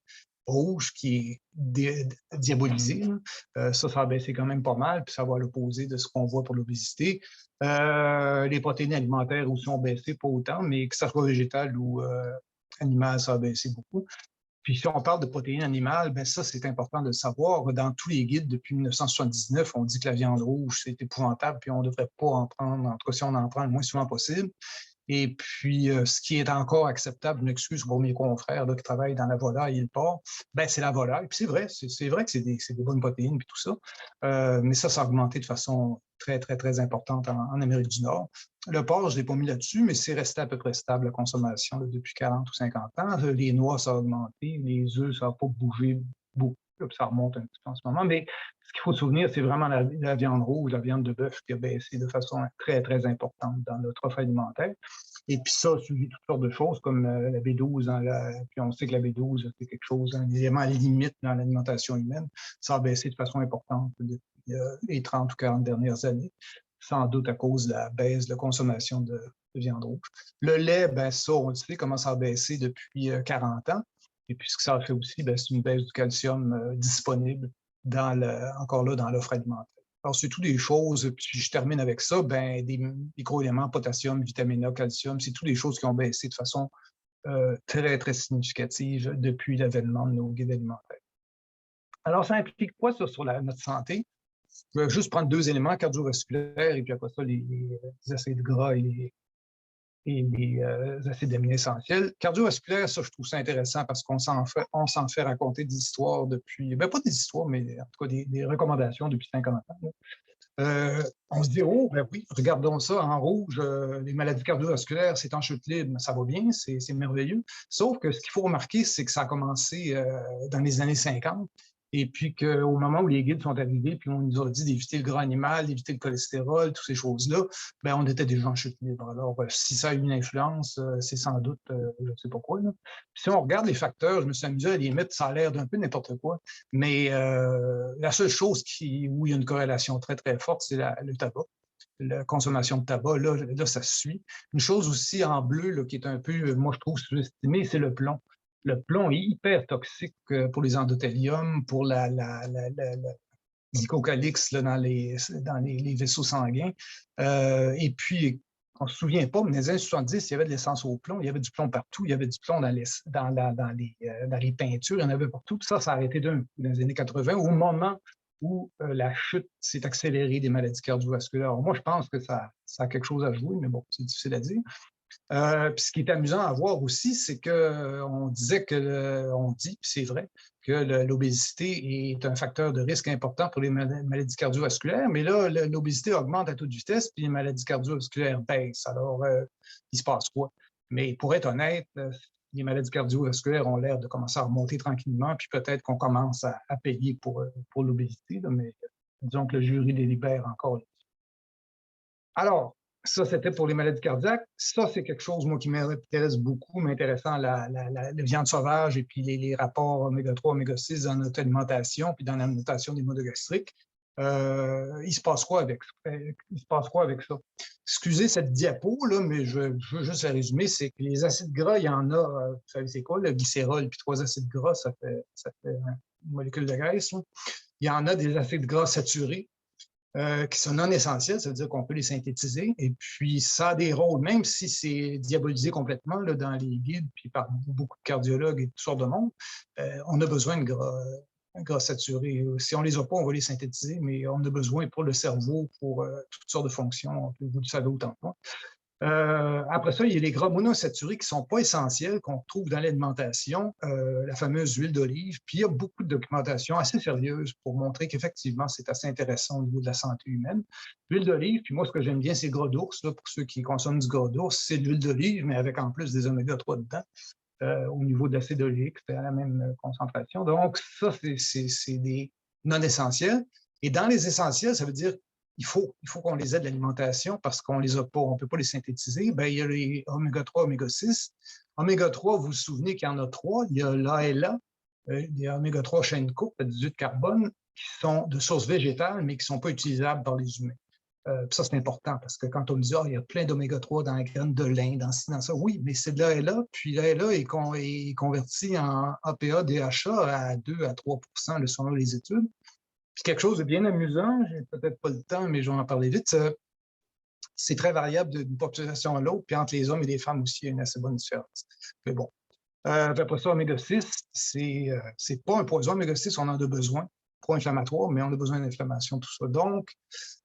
rouge qui est diabolisé. Ça a baissé quand même pas mal, puis ça va à l'opposé de ce qu'on voit pour l'obésité. Les protéines alimentaires aussi ont baissé, pas autant, mais que ce soit végétal ou animal, ça a baissé beaucoup. Puis si on parle de protéines animales, ben ça, c'est important de le savoir. Dans tous les guides depuis 1979, on dit que la viande rouge, c'est épouvantable, puis on ne devrait pas en prendre, en tout cas si on en prend le moins souvent possible. Et puis, ce qui est encore acceptable, une excuse pour mes confrères là, qui travaillent dans la volaille et le porc, ben, c'est la volaille. Puis c'est vrai que c'est des bonnes protéines et tout ça. Mais ça a augmenté de façon très, très, très importante en Amérique du Nord. Le porc, je ne l'ai pas mis là-dessus, mais c'est resté à peu près stable, la consommation là, depuis 40 ou 50 ans. Les noix, ça a augmenté. Les œufs, ça n'a pas bougé beaucoup. Là, ça remonte un petit peu en ce moment. Mais ce qu'il faut se souvenir, c'est vraiment la viande rouge, la viande de bœuf qui a baissé de façon très, très importante dans notre offre alimentaire. Et puis ça a suivi toutes sortes de choses comme la B12. Puis on sait que la B12, c'est quelque chose, un élément à la limite dans l'alimentation humaine. Ça a baissé de façon importante depuis les 30 ou 40 dernières années, sans doute à cause de la baisse de la consommation de viande rouge. Le lait, ben ça, on le sait, commence à baisser depuis 40 ans. Et puis, ce que ça a fait aussi, c'est une baisse du calcium disponible encore là dans l'offre alimentaire. Alors, c'est toutes des choses, puis je termine avec ça, des microéléments, potassium, vitamine A, calcium, c'est toutes des choses qui ont baissé de façon très, très significative depuis l'avènement de nos guides alimentaires. Alors, ça implique quoi ça sur notre santé? Je vais juste prendre 2 éléments, cardiovasculaires, et puis après ça, les acides gras et les acides aminés essentiels. Cardiovasculaire, ça, je trouve ça intéressant parce qu'on s'en fait raconter des histoires depuis, pas des histoires, mais en tout cas des recommandations depuis 50 ans. On se dit, oh, ben oui, regardons ça en rouge, les maladies cardiovasculaires, c'est en chute libre, ça va bien, c'est merveilleux. Sauf que ce qu'il faut remarquer, c'est que ça a commencé dans les années 50. Et puis qu'au moment où les guides sont arrivés, puis on nous a dit d'éviter le gras animal, d'éviter le cholestérol, toutes ces choses-là, on était déjà en chute libre. Alors, si ça a une influence, c'est sans doute, je ne sais pas quoi. Là. Puis si on regarde les facteurs, je me suis amusé à les mettre, ça a l'air d'un peu n'importe quoi, mais la seule chose où il y a une corrélation très, très forte, c'est le tabac. La consommation de tabac, là, ça se suit. Une chose aussi en bleu là, qui est un peu, moi, je trouve sous-estimée, c'est le plomb. Le plomb est hyper toxique pour les endothéliums, pour la glycocalyx dans les vaisseaux sanguins. Et puis, on ne se souvient pas, mais dans les années 70, il y avait de l'essence au plomb, il y avait du plomb partout, il y avait du plomb dans les peintures, il y en avait partout. Puis ça a arrêté d'un coup dans les années 80, au moment où la chute s'est accélérée des maladies cardiovasculaires. Alors, moi, je pense que ça a quelque chose à jouer, mais bon, c'est difficile à dire. Puis ce qui est amusant à voir aussi, c'est qu'on disait on dit, puis c'est vrai, que l'obésité est un facteur de risque important pour les maladies cardiovasculaires, mais là, l'obésité augmente à toute vitesse, puis les maladies cardiovasculaires baissent. Alors, il se passe quoi? Mais pour être honnête, les maladies cardiovasculaires ont l'air de commencer à remonter tranquillement, puis peut-être qu'on commence à payer pour l'obésité, mais disons que le jury délibère encore. Alors, ça, c'était pour les maladies cardiaques. Ça, c'est quelque chose, moi, qui m'intéresse beaucoup, m'intéressant la viande sauvage et puis les rapports oméga 3, oméga 6 dans notre alimentation, puis dans l'alimentation des monogastriques. Il se passe quoi avec ça? Excusez cette diapo, là, mais je veux juste la résumer, c'est que les acides gras, il y en a, vous savez c'est quoi, le glycérol, puis 3 acides gras, ça fait une molécule de graisse. Là. Il y en a des acides gras saturés. qui sont non essentiels, ça veut dire qu'on peut les synthétiser. Et puis, ça a des rôles, même si c'est diabolisé complètement là, dans les guides, puis par beaucoup de cardiologues et toutes sortes de monde, on a besoin de gras saturés. Si on les a pas, on va les synthétiser, mais on a besoin pour le cerveau, pour toutes sortes de fonctions. Vous le savez autant que moi. Après ça, il y a les gras monosaturés qui ne sont pas essentiels, qu'on trouve dans l'alimentation, la fameuse huile d'olive. Puis il y a beaucoup de documentation assez sérieuse pour montrer qu'effectivement, c'est assez intéressant au niveau de la santé humaine. L'huile d'olive, puis moi, ce que j'aime bien, c'est gras d'ours. Pour ceux qui consomment du gras d'ours, c'est de l'huile d'olive, mais avec en plus des oméga-3 dedans. Au niveau de l'acide oléique, c'est à la même concentration. Donc, ça, c'est des non essentiels. Et dans les essentiels, ça veut dire il faut qu'on les ait de l'alimentation parce qu'on les a pas, on ne peut pas les synthétiser. Bien, il y a les oméga-3, oméga-6. Oméga-3, vous vous souvenez qu'il y en a trois. Il y a l'ALA, des oméga-3 chaîne courte, à 18 carbone, qui sont de source végétale, mais qui ne sont pas utilisables par les humains. Ça, c'est important parce que quand on me dit il y a plein d'oméga-3 dans la graine de lin, dans ça, oui, mais c'est de l'ALA, puis l'ALA est converti en APA, DHA à 2 à 3 selon les études. Puis quelque chose de bien amusant, j'ai peut-être pas le temps, mais je vais en parler vite, c'est très variable d'une population à l'autre, puis entre les hommes et les femmes aussi, il y a une assez bonne différence. Mais bon. Après ça, oméga-6, c'est pas un poison. Oméga-6, on en a besoin, pro-inflammatoire, mais on a besoin d'inflammation, tout ça. Donc,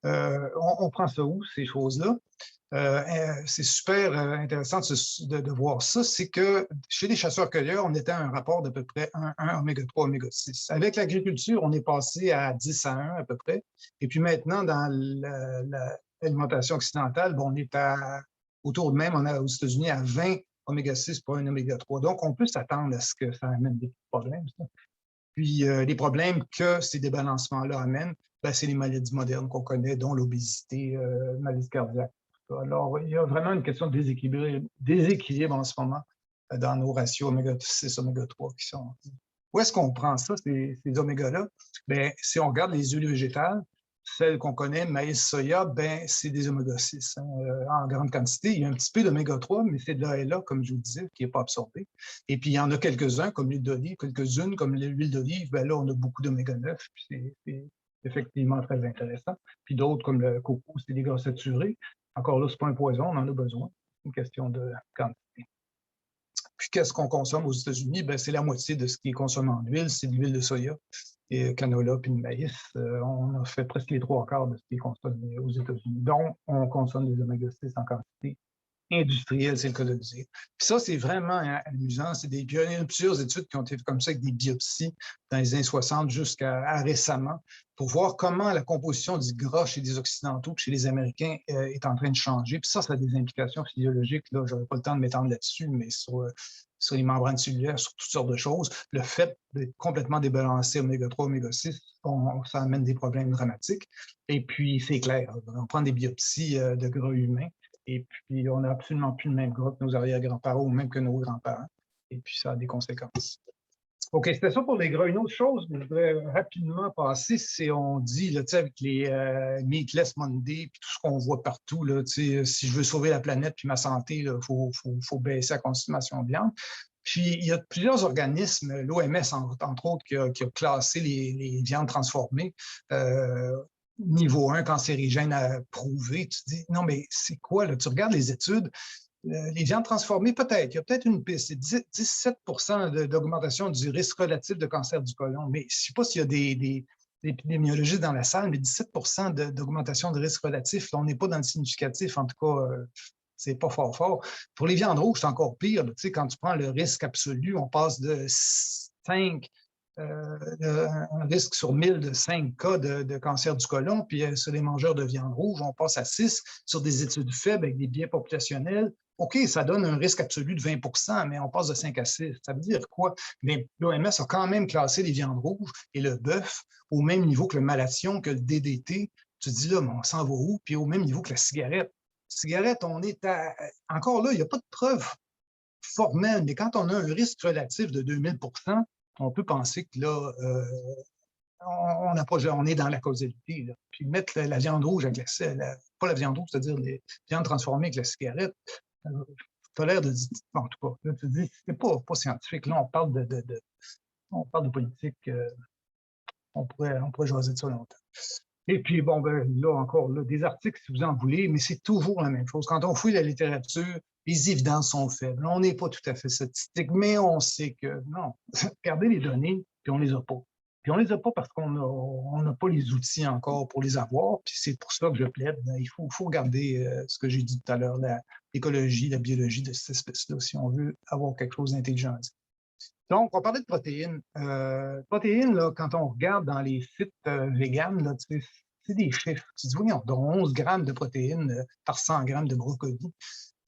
on prend ça où, ces choses-là? C'est super intéressant de voir ça, c'est que chez les chasseurs-cueilleurs, on était à un rapport d'à peu près 1 oméga-3, oméga-6. Avec l'agriculture, on est passé à 10 à 1 à peu près. Et puis maintenant, dans l'alimentation occidentale, bon, on est autour de même, on est aux États-Unis à 20 oméga-6 pour un oméga-3. Donc, on peut s'attendre à ce que ça amène des problèmes. Ça. Puis, les problèmes que ces débalancements-là amènent, ben, c'est les maladies modernes qu'on connaît, dont l'obésité, maladie cardiaque. Alors, il y a vraiment une question de déséquilibre en ce moment dans nos ratios oméga-6, oméga-3 qui sont. Où est-ce qu'on prend ça, ces oméga-là? Bien, si on regarde les huiles végétales, celles qu'on connaît, maïs, soya, ben, c'est des oméga-6 en grande quantité. Il y a un petit peu d'oméga-3, mais c'est de l'ALA, comme je vous disais, qui n'est pas absorbé. Et puis, il y en a quelques-uns, comme l'huile d'olive, quelques-unes, comme l'huile d'olive, ben là, on a beaucoup d'oméga-9, puis c'est effectivement très intéressant. Puis d'autres, comme le coco, c'est des gras saturés. Encore là, ce n'est pas un poison, on en a besoin. C'est une question de quantité. Puis, qu'est-ce qu'on consomme aux États-Unis? Ben, c'est la moitié de ce qui est consommé en huile, c'est de l'huile de soya et canola puis de maïs. On a fait presque les 3/4 de ce qui est consommé aux États-Unis. Donc, on consomme des oméga-6 en quantité industrielle, c'est le cas de le dire. Puis ça, c'est vraiment amusant. Il y a plusieurs études qui ont été comme ça avec des biopsies dans les années 60 jusqu'à récemment pour voir comment la composition du gras chez les Occidentaux, chez les Américains est en train de changer. Puis ça a des implications physiologiques. Là, je n'aurai pas le temps de m'étendre là-dessus, mais sur les membranes cellulaires, sur toutes sortes de choses. Le fait d'être complètement débalancé oméga-3, oméga-6, ça amène des problèmes dramatiques. Et puis, c'est clair, on prend des biopsies de gras humains. Et puis, on n'a absolument plus le même gras que nos arrière-grands-parents ou même que nos grands-parents. Et puis, ça a des conséquences. OK, c'était ça pour les gras. Une autre chose que je voudrais rapidement passer, c'est, on dit, là, avec les Meatless Monday, puis tout ce qu'on voit partout, là, si je veux sauver la planète puis ma santé, il faut baisser la consommation de viande. Puis, il y a plusieurs organismes, l'OMS, entre autres, qui a classé les viandes transformées niveau 1 cancérigène à prouver. Tu dis, non, mais c'est quoi, là? Tu regardes les études, les viandes transformées, peut-être. Il y a peut-être une piste. C'est 17 d'augmentation du risque relatif de cancer du côlon. Mais je ne sais pas s'il y a des épidémiologistes dans la salle, mais 17 d'augmentation de risque relatif, là, on n'est pas dans le significatif. En tout cas, c'est pas fort fort. Pour les viandes rouges, c'est encore pire. Tu sais, quand tu prends le risque absolu, on passe de 5 un risque sur 1000 de 5 cas de cancer du côlon, puis sur les mangeurs de viande rouge, on passe à 6 sur des études faibles avec des biais populationnels. OK, ça donne un risque absolu de 20 mais on passe de 5 à 6. Ça veut dire quoi? Mais l'OMS a quand même classé les viandes rouges et le bœuf au même niveau que le malathion, que le DDT. Tu te dis là, mais on s'en va où? Puis au même niveau que la cigarette. Cigarette, on est à... Encore là, il n'y a pas de preuve formelle, mais quand on a un risque relatif de 2000 on peut penser que là, on est dans la causalité. Là. Puis mettre la viande rouge avec pas la viande rouge, c'est-à-dire les viandes transformées avec la cigarette, tu as l'air de dire, en tout cas, là, tu te dis, c'est pas scientifique. Là, on parle de politique. On pourrait jaser de ça longtemps. Et puis, bon, ben, là encore, là, des articles si vous en voulez, mais c'est toujours la même chose. Quand on fouille la littérature, les évidences sont faibles. On n'est pas tout à fait statistique, mais on sait que non. Regardez les données, puis on les a pas. Puis on les a pas parce qu'on n'a pas les outils encore pour les avoir. Puis c'est pour ça que je plaide. Il faut regarder ce que j'ai dit tout à l'heure, l'écologie, la biologie de cette espèce-là, si on veut avoir quelque chose d'intelligent. Donc, on parlait de protéines. Protéines, là, quand on regarde dans les sites véganes, là, c'est des chiffres. Tu dis, oui, on a 11 grammes de protéines par 100 grammes de brocoli,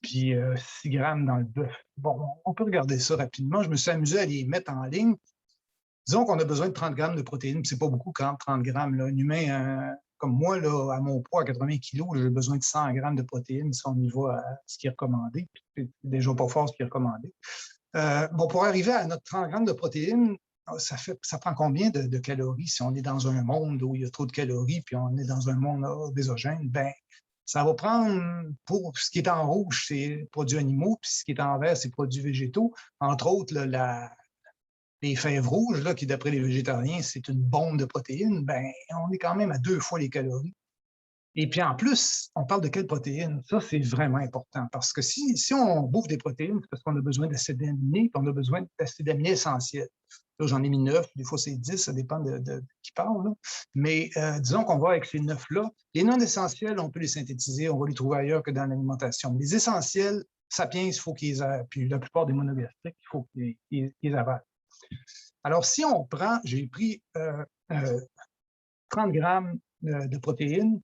puis 6 grammes dans le bœuf. Bon, on peut regarder ça rapidement. Je me suis amusé à les mettre en ligne. Disons qu'on a besoin de 30 grammes de protéines, c'est pas beaucoup quand 30 grammes. Là. Un humain comme moi, là, à mon poids, à 80 kilos, j'ai besoin de 100 grammes de protéines si on y va à ce qui est recommandé. C'est déjà pas fort ce qui est recommandé. Bon, pour arriver à notre 30 grammes de protéines, ça prend combien de calories si on est dans un monde où il y a trop de calories puis on est dans un monde obésogène? Ben, ça va prendre, pour ce qui est en rouge, c'est produits animaux, puis ce qui est en vert, c'est produits végétaux. Entre autres, là, les fèves rouges, là, qui d'après les végétariens, c'est une bombe de protéines, ben, on est quand même à 2 fois les calories. Et puis en plus, on parle de quelles protéines? Ça, c'est vraiment important parce que si on bouffe des protéines, c'est parce qu'on a besoin d'acides aminés, puis on a besoin d'acides aminés essentiels. Là, j'en ai mis 9, des fois c'est 10, ça dépend de qui parle. Là. Mais disons qu'on va avec ces 9-là. Les non essentiels, on peut les synthétiser, on va les trouver ailleurs que dans l'alimentation. Les essentiels, sapiens, il faut qu'ils aient, puis la plupart des monogastriques, il faut qu'ils avalent. Alors, si on prend, j'ai pris 30 grammes de protéines.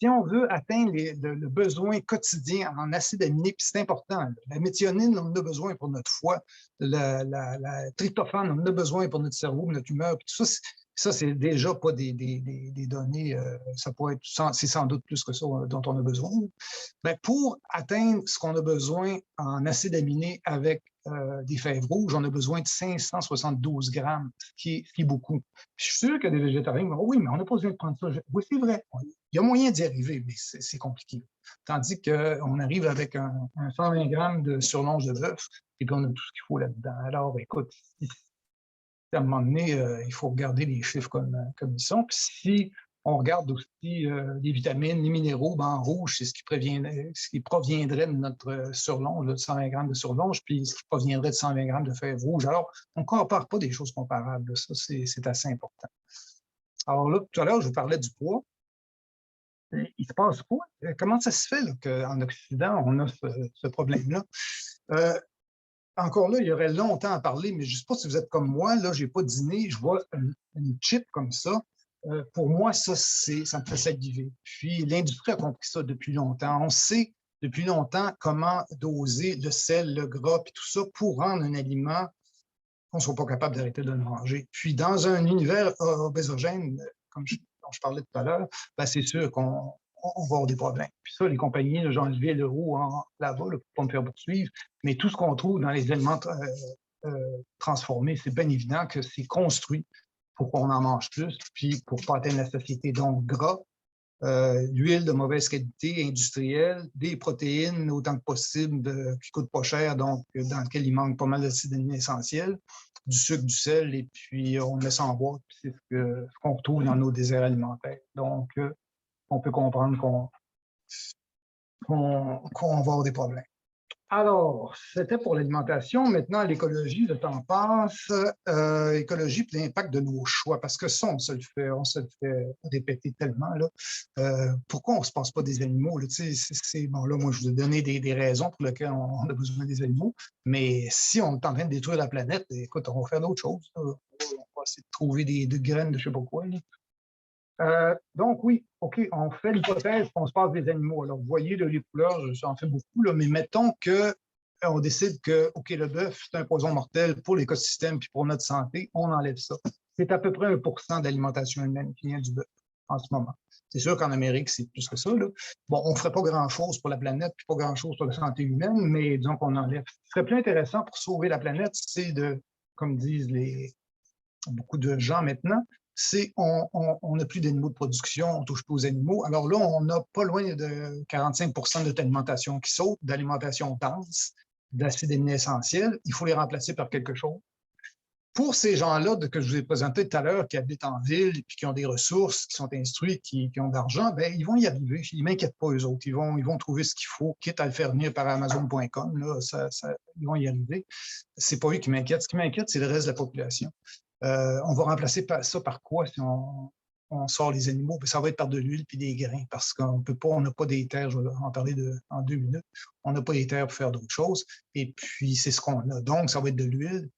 Si on veut atteindre le besoin quotidien en acides aminés, puis c'est important, la méthionine, on en a besoin pour notre foie, la tryptophane, on en a besoin pour notre cerveau, notre humeur, puis tout ça, c'est déjà pas des données, ça pourrait être, c'est sans doute plus que ça dont on a besoin. Mais pour atteindre ce qu'on a besoin en acides aminés avec des fèves rouges, on a besoin de 572 grammes, ce qui est beaucoup. Je suis sûr que des végétariens vont dire, oui, mais on n'a pas besoin de prendre ça. Oui, c'est vrai. Il y a moyen d'y arriver, mais c'est compliqué. Tandis qu'on arrive avec un 120 grammes de surlonge de bœuf, et puis on a tout ce qu'il faut là-dedans. Alors, écoute, à un moment donné, il faut regarder les chiffres comme ils sont. Puis si on regarde aussi les vitamines, les minéraux, ben en rouge, c'est ce qui proviendrait de notre surlonge, de 120 grammes de surlonge, puis ce qui proviendrait de 120 grammes de fèves rouges. Alors, on ne compare pas des choses comparables. Ça, c'est assez important. Alors là, tout à l'heure, je vous parlais du poids. Il se passe quoi? Comment ça se fait qu'en Occident, on a ce problème-là? Encore là, il y aurait longtemps à parler, mais je ne sais pas si vous êtes comme moi, là, je n'ai pas dîné, je vois une chip comme ça. Pour moi, ça me fait saliver. Puis l'industrie a compris ça depuis longtemps. On sait depuis longtemps comment doser le sel, le gras, puis tout ça pour rendre un aliment qu'on ne soit pas capable d'arrêter de le manger. Puis dans un univers obésogène, dont je parlais tout à l'heure, ben, c'est sûr qu'on va avoir des problèmes. Puis ça, les compagnies, j'en enlevé l'euro là-bas pour ne pas me faire poursuivre, mais tout ce qu'on trouve dans les aliments transformés, c'est bien évident que c'est construit pour qu'on en mange plus, puis pour ne pas atteindre la satiété. Donc, gras, l'huile de mauvaise qualité industrielle, des protéines autant que possible qui ne coûtent pas cher, donc dans lequel il manque pas mal d'acides aminés essentiels, du sucre, du sel, et puis on met ça en boîte, c'est ce qu'on retrouve dans nos déserts alimentaires. Donc, on peut comprendre qu'on va avoir des problèmes. Alors, c'était pour l'alimentation. Maintenant, l'écologie, le temps passe. Écologie et l'impact de nos choix, parce que ça, on se le fait répéter tellement. Là. Pourquoi on ne se passe pas des animaux? Là? Bon, là, moi, je vous ai donné des raisons pour lesquelles on a besoin des animaux, mais si on est en train de détruire la planète, écoute, on va faire d'autres choses. On va essayer de trouver des graines de je ne sais pas quoi. Donc, oui, OK, on fait l'hypothèse qu'on se passe des animaux. Alors, vous voyez, là, les couleurs, j'en fais beaucoup, là, mais mettons qu'on décide que, OK, le bœuf, c'est un poison mortel pour l'écosystème puis pour notre santé, on enlève ça. C'est à peu près 1% d'alimentation humaine qui vient du bœuf en ce moment. C'est sûr qu'en Amérique, c'est plus que ça. Là. Bon, on ne ferait pas grand-chose pour la planète puis pas grand-chose pour la santé humaine, mais disons qu'on enlève. Ce qui serait plus intéressant pour sauver la planète, c'est de, comme disent beaucoup de gens maintenant, c'est on n'a plus d'animaux de production, on ne touche plus aux animaux. Alors là, on n'a pas loin de 45% de notre alimentation qui saute, d'alimentation dense, d'acides aminés essentiels. Il faut les remplacer par quelque chose. Pour ces gens-là que je vous ai présentés tout à l'heure, qui habitent en ville, puis qui ont des ressources, qui sont instruits, qui ont de l'argent, ben, ils vont y arriver. Ils ne m'inquiètent pas, eux autres. Ils vont trouver ce qu'il faut, quitte à le faire venir par Amazon.com. Là, ils vont y arriver. Ce n'est pas eux qui m'inquiètent. Ce qui m'inquiète, c'est le reste de la population. On va remplacer ça par quoi si on sort les animaux? Ça va être par de l'huile puis des grains, parce qu'on peut pas, on n'a pas des terres, je vais en parler en 2 minutes, on n'a pas des terres pour faire d'autres choses. Et puis, c'est ce qu'on a. Donc, ça va être de l'huile.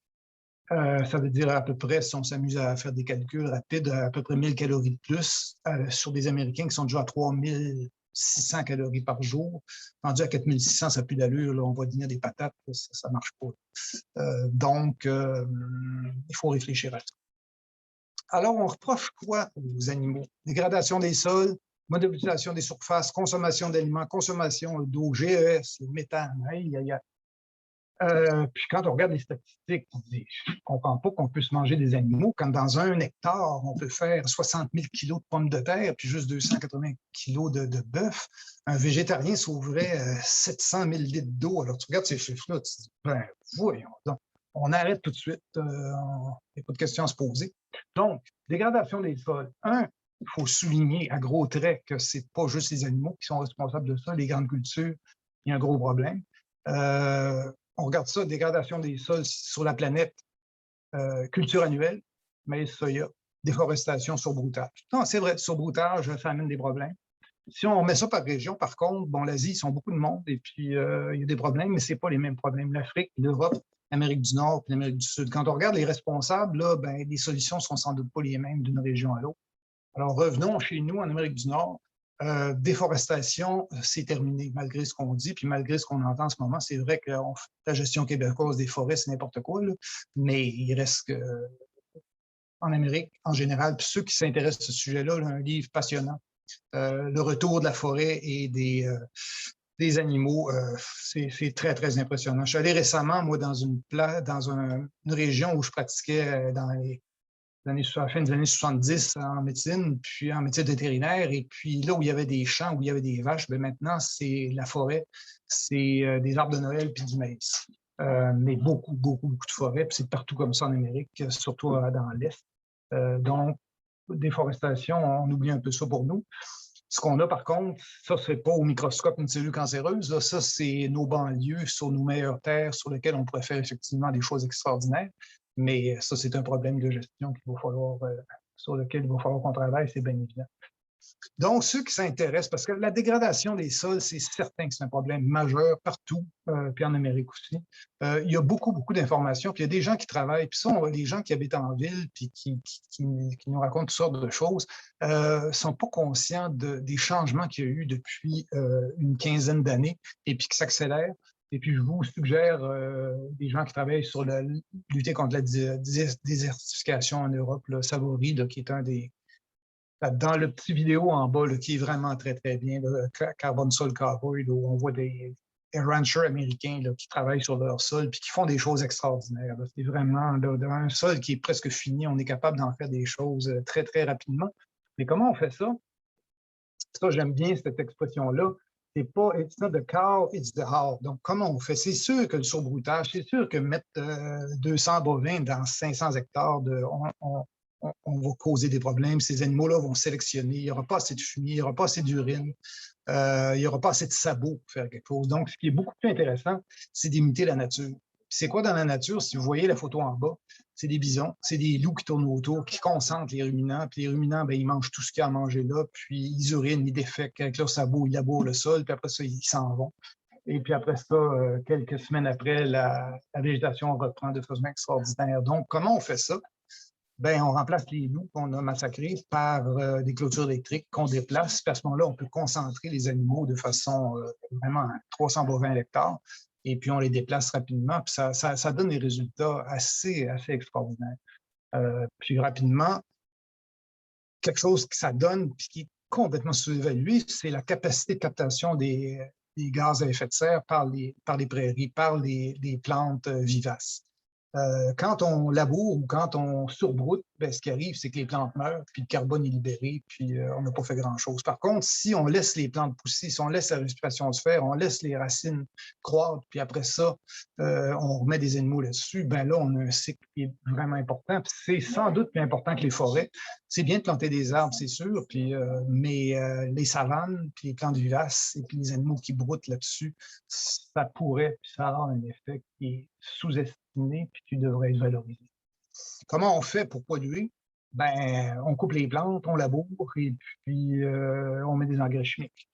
Ça veut dire à peu près, si on s'amuse à faire des calculs rapides, à peu près 1000 calories de plus sur des Américains qui sont déjà à 3600 calories par jour. Rendu à 4600, ça n'a plus d'allure. Là, on va dîner des patates, ça ne marche pas. Donc, il faut réfléchir à ça. Alors, on reproche quoi aux animaux? Dégradation des sols, modélisation des surfaces, consommation d'aliments, consommation d'eau, GES, le méthane. Puis quand on regarde les statistiques, on dit, je ne comprends pas qu'on puisse manger des animaux quand dans 1 hectare, on peut faire 60 000 kilos de pommes de terre puis juste 280 kilos de bœuf. Un végétarien sauverait 700 000 litres d'eau. Alors, tu regardes ces chiffres-là, tu te dis, ben, voyons donc. On arrête tout de suite. Il n'y a pas de question à se poser. Donc, dégradation des sols. Il faut souligner à gros traits que ce n'est pas juste les animaux qui sont responsables de ça. Les grandes cultures, il y a un gros problème. On regarde ça, dégradation des sols sur la planète, culture annuelle, maïs, soya, déforestation, surbroutage. Non, c'est vrai, surbroutage, ça amène des problèmes. Si on met ça par région, par contre, bon, l'Asie, ils sont beaucoup de monde et puis il y a des problèmes, mais ce n'est pas les mêmes problèmes. L'Afrique, l'Europe, l'Amérique du Nord et l'Amérique du Sud. Quand on regarde les responsables, là, ben, les solutions ne sont sans doute pas les mêmes d'une région à l'autre. Alors, revenons chez nous, en Amérique du Nord. Déforestation, c'est terminé, malgré ce qu'on dit, puis malgré ce qu'on entend en ce moment. C'est vrai que la gestion québécoise des forêts, c'est n'importe quoi, là, mais il reste que, en Amérique, en général, puis ceux qui s'intéressent à ce sujet-là, un livre passionnant, Le retour de la forêt et des animaux, c'est très, très impressionnant. Je suis allé récemment, moi, dans une région où je pratiquais à la fin des années 70 en médecine, puis en médecine vétérinaire. Et puis là où il y avait des champs, où il y avait des vaches, bien maintenant, c'est la forêt, c'est des arbres de Noël puis du maïs. Mais beaucoup, beaucoup, beaucoup de forêts. Puis c'est partout comme ça en Amérique, surtout dans l'Est. Donc, déforestation, on oublie un peu ça pour nous. Ce qu'on a, par contre, ça, c'est pas au microscope une cellule cancéreuse. Là, ça, c'est nos banlieues sur nos meilleures terres sur lesquelles on pourrait faire effectivement des choses extraordinaires. Mais ça, c'est un problème de gestion sur lequel il va falloir qu'on travaille, c'est bien évident. Donc, ceux qui s'intéressent, parce que la dégradation des sols, c'est certain que c'est un problème majeur partout, puis en Amérique aussi. Il y a beaucoup, beaucoup d'informations, puis il y a des gens qui travaillent, puis ça, on voit des gens qui habitent en ville, puis qui nous racontent toutes sortes de choses, ne sont pas conscients des changements qu'il y a eu depuis une quinzaine d'années, et puis qui s'accélèrent. Et puis, je vous suggère des gens qui travaillent sur lutter contre la désertification en Europe, là, Savory, là, qui est un des... Dans le petit vidéo en bas, là, qui est vraiment très, très bien, là, Carbon Soil Cowboy, là, où on voit des ranchers américains là, qui travaillent sur leur sol puis qui font des choses extraordinaires. C'est vraiment là, dans un sol qui est presque fini, on est capable d'en faire des choses très, très rapidement. Mais comment on fait ça? Ça, j'aime bien cette expression-là. C'est pas « it's not the cow, it's the how ». Donc, comment on fait? C'est sûr que le surbroutage, c'est sûr que mettre 200 bovins dans 500 hectares, on va causer des problèmes. Ces animaux-là vont sélectionner. Il n'y aura pas assez de fumier, il n'y aura pas assez d'urine, il n'y aura pas assez de sabots pour faire quelque chose. Donc, ce qui est beaucoup plus intéressant, c'est d'imiter la nature. C'est quoi dans la nature? Si vous voyez la photo en bas, c'est des bisons, c'est des loups qui tournent autour, qui concentrent les ruminants. Puis les ruminants, bien, ils mangent tout ce qu'il y a à manger là, puis ils urinent, ils défèquent avec leurs sabots, ils labourent le sol, puis après ça, ils s'en vont. Et puis après ça, quelques semaines après, la végétation reprend de façon extraordinaire. Donc, comment on fait ça? Bien, on remplace les loups qu'on a massacrés par des clôtures électriques qu'on déplace. Puis à ce moment-là, on peut concentrer les animaux de façon vraiment 300 bovins à l'hectare. Et puis, on les déplace rapidement. Puis ça donne des résultats assez extraordinaires. Puis rapidement, quelque chose que ça donne, puis qui est complètement sous-évalué, c'est la capacité de captation des gaz à effet de serre par les prairies, par les plantes vivaces. Quand on laboure ou quand on surbroute, ben, ce qui arrive, c'est que les plantes meurent, puis le carbone est libéré, puis on n'a pas fait grand-chose. Par contre, si on laisse les plantes pousser, si on laisse la respiration se faire, on laisse les racines croître, puis après ça, on remet des animaux là-dessus, ben là, on a un cycle qui est vraiment important. C'est sans doute plus important que les forêts. C'est bien de planter des arbres, c'est sûr, puis, mais les savanes, puis les plantes vivaces, et puis les animaux qui broutent là-dessus, ça pourrait, puis ça a un effet qui est sous-estimé, puis qui devrait être valorisé. Comment on fait pour polluer? Ben, on coupe les plantes, on laboure, et puis on met des engrais chimiques.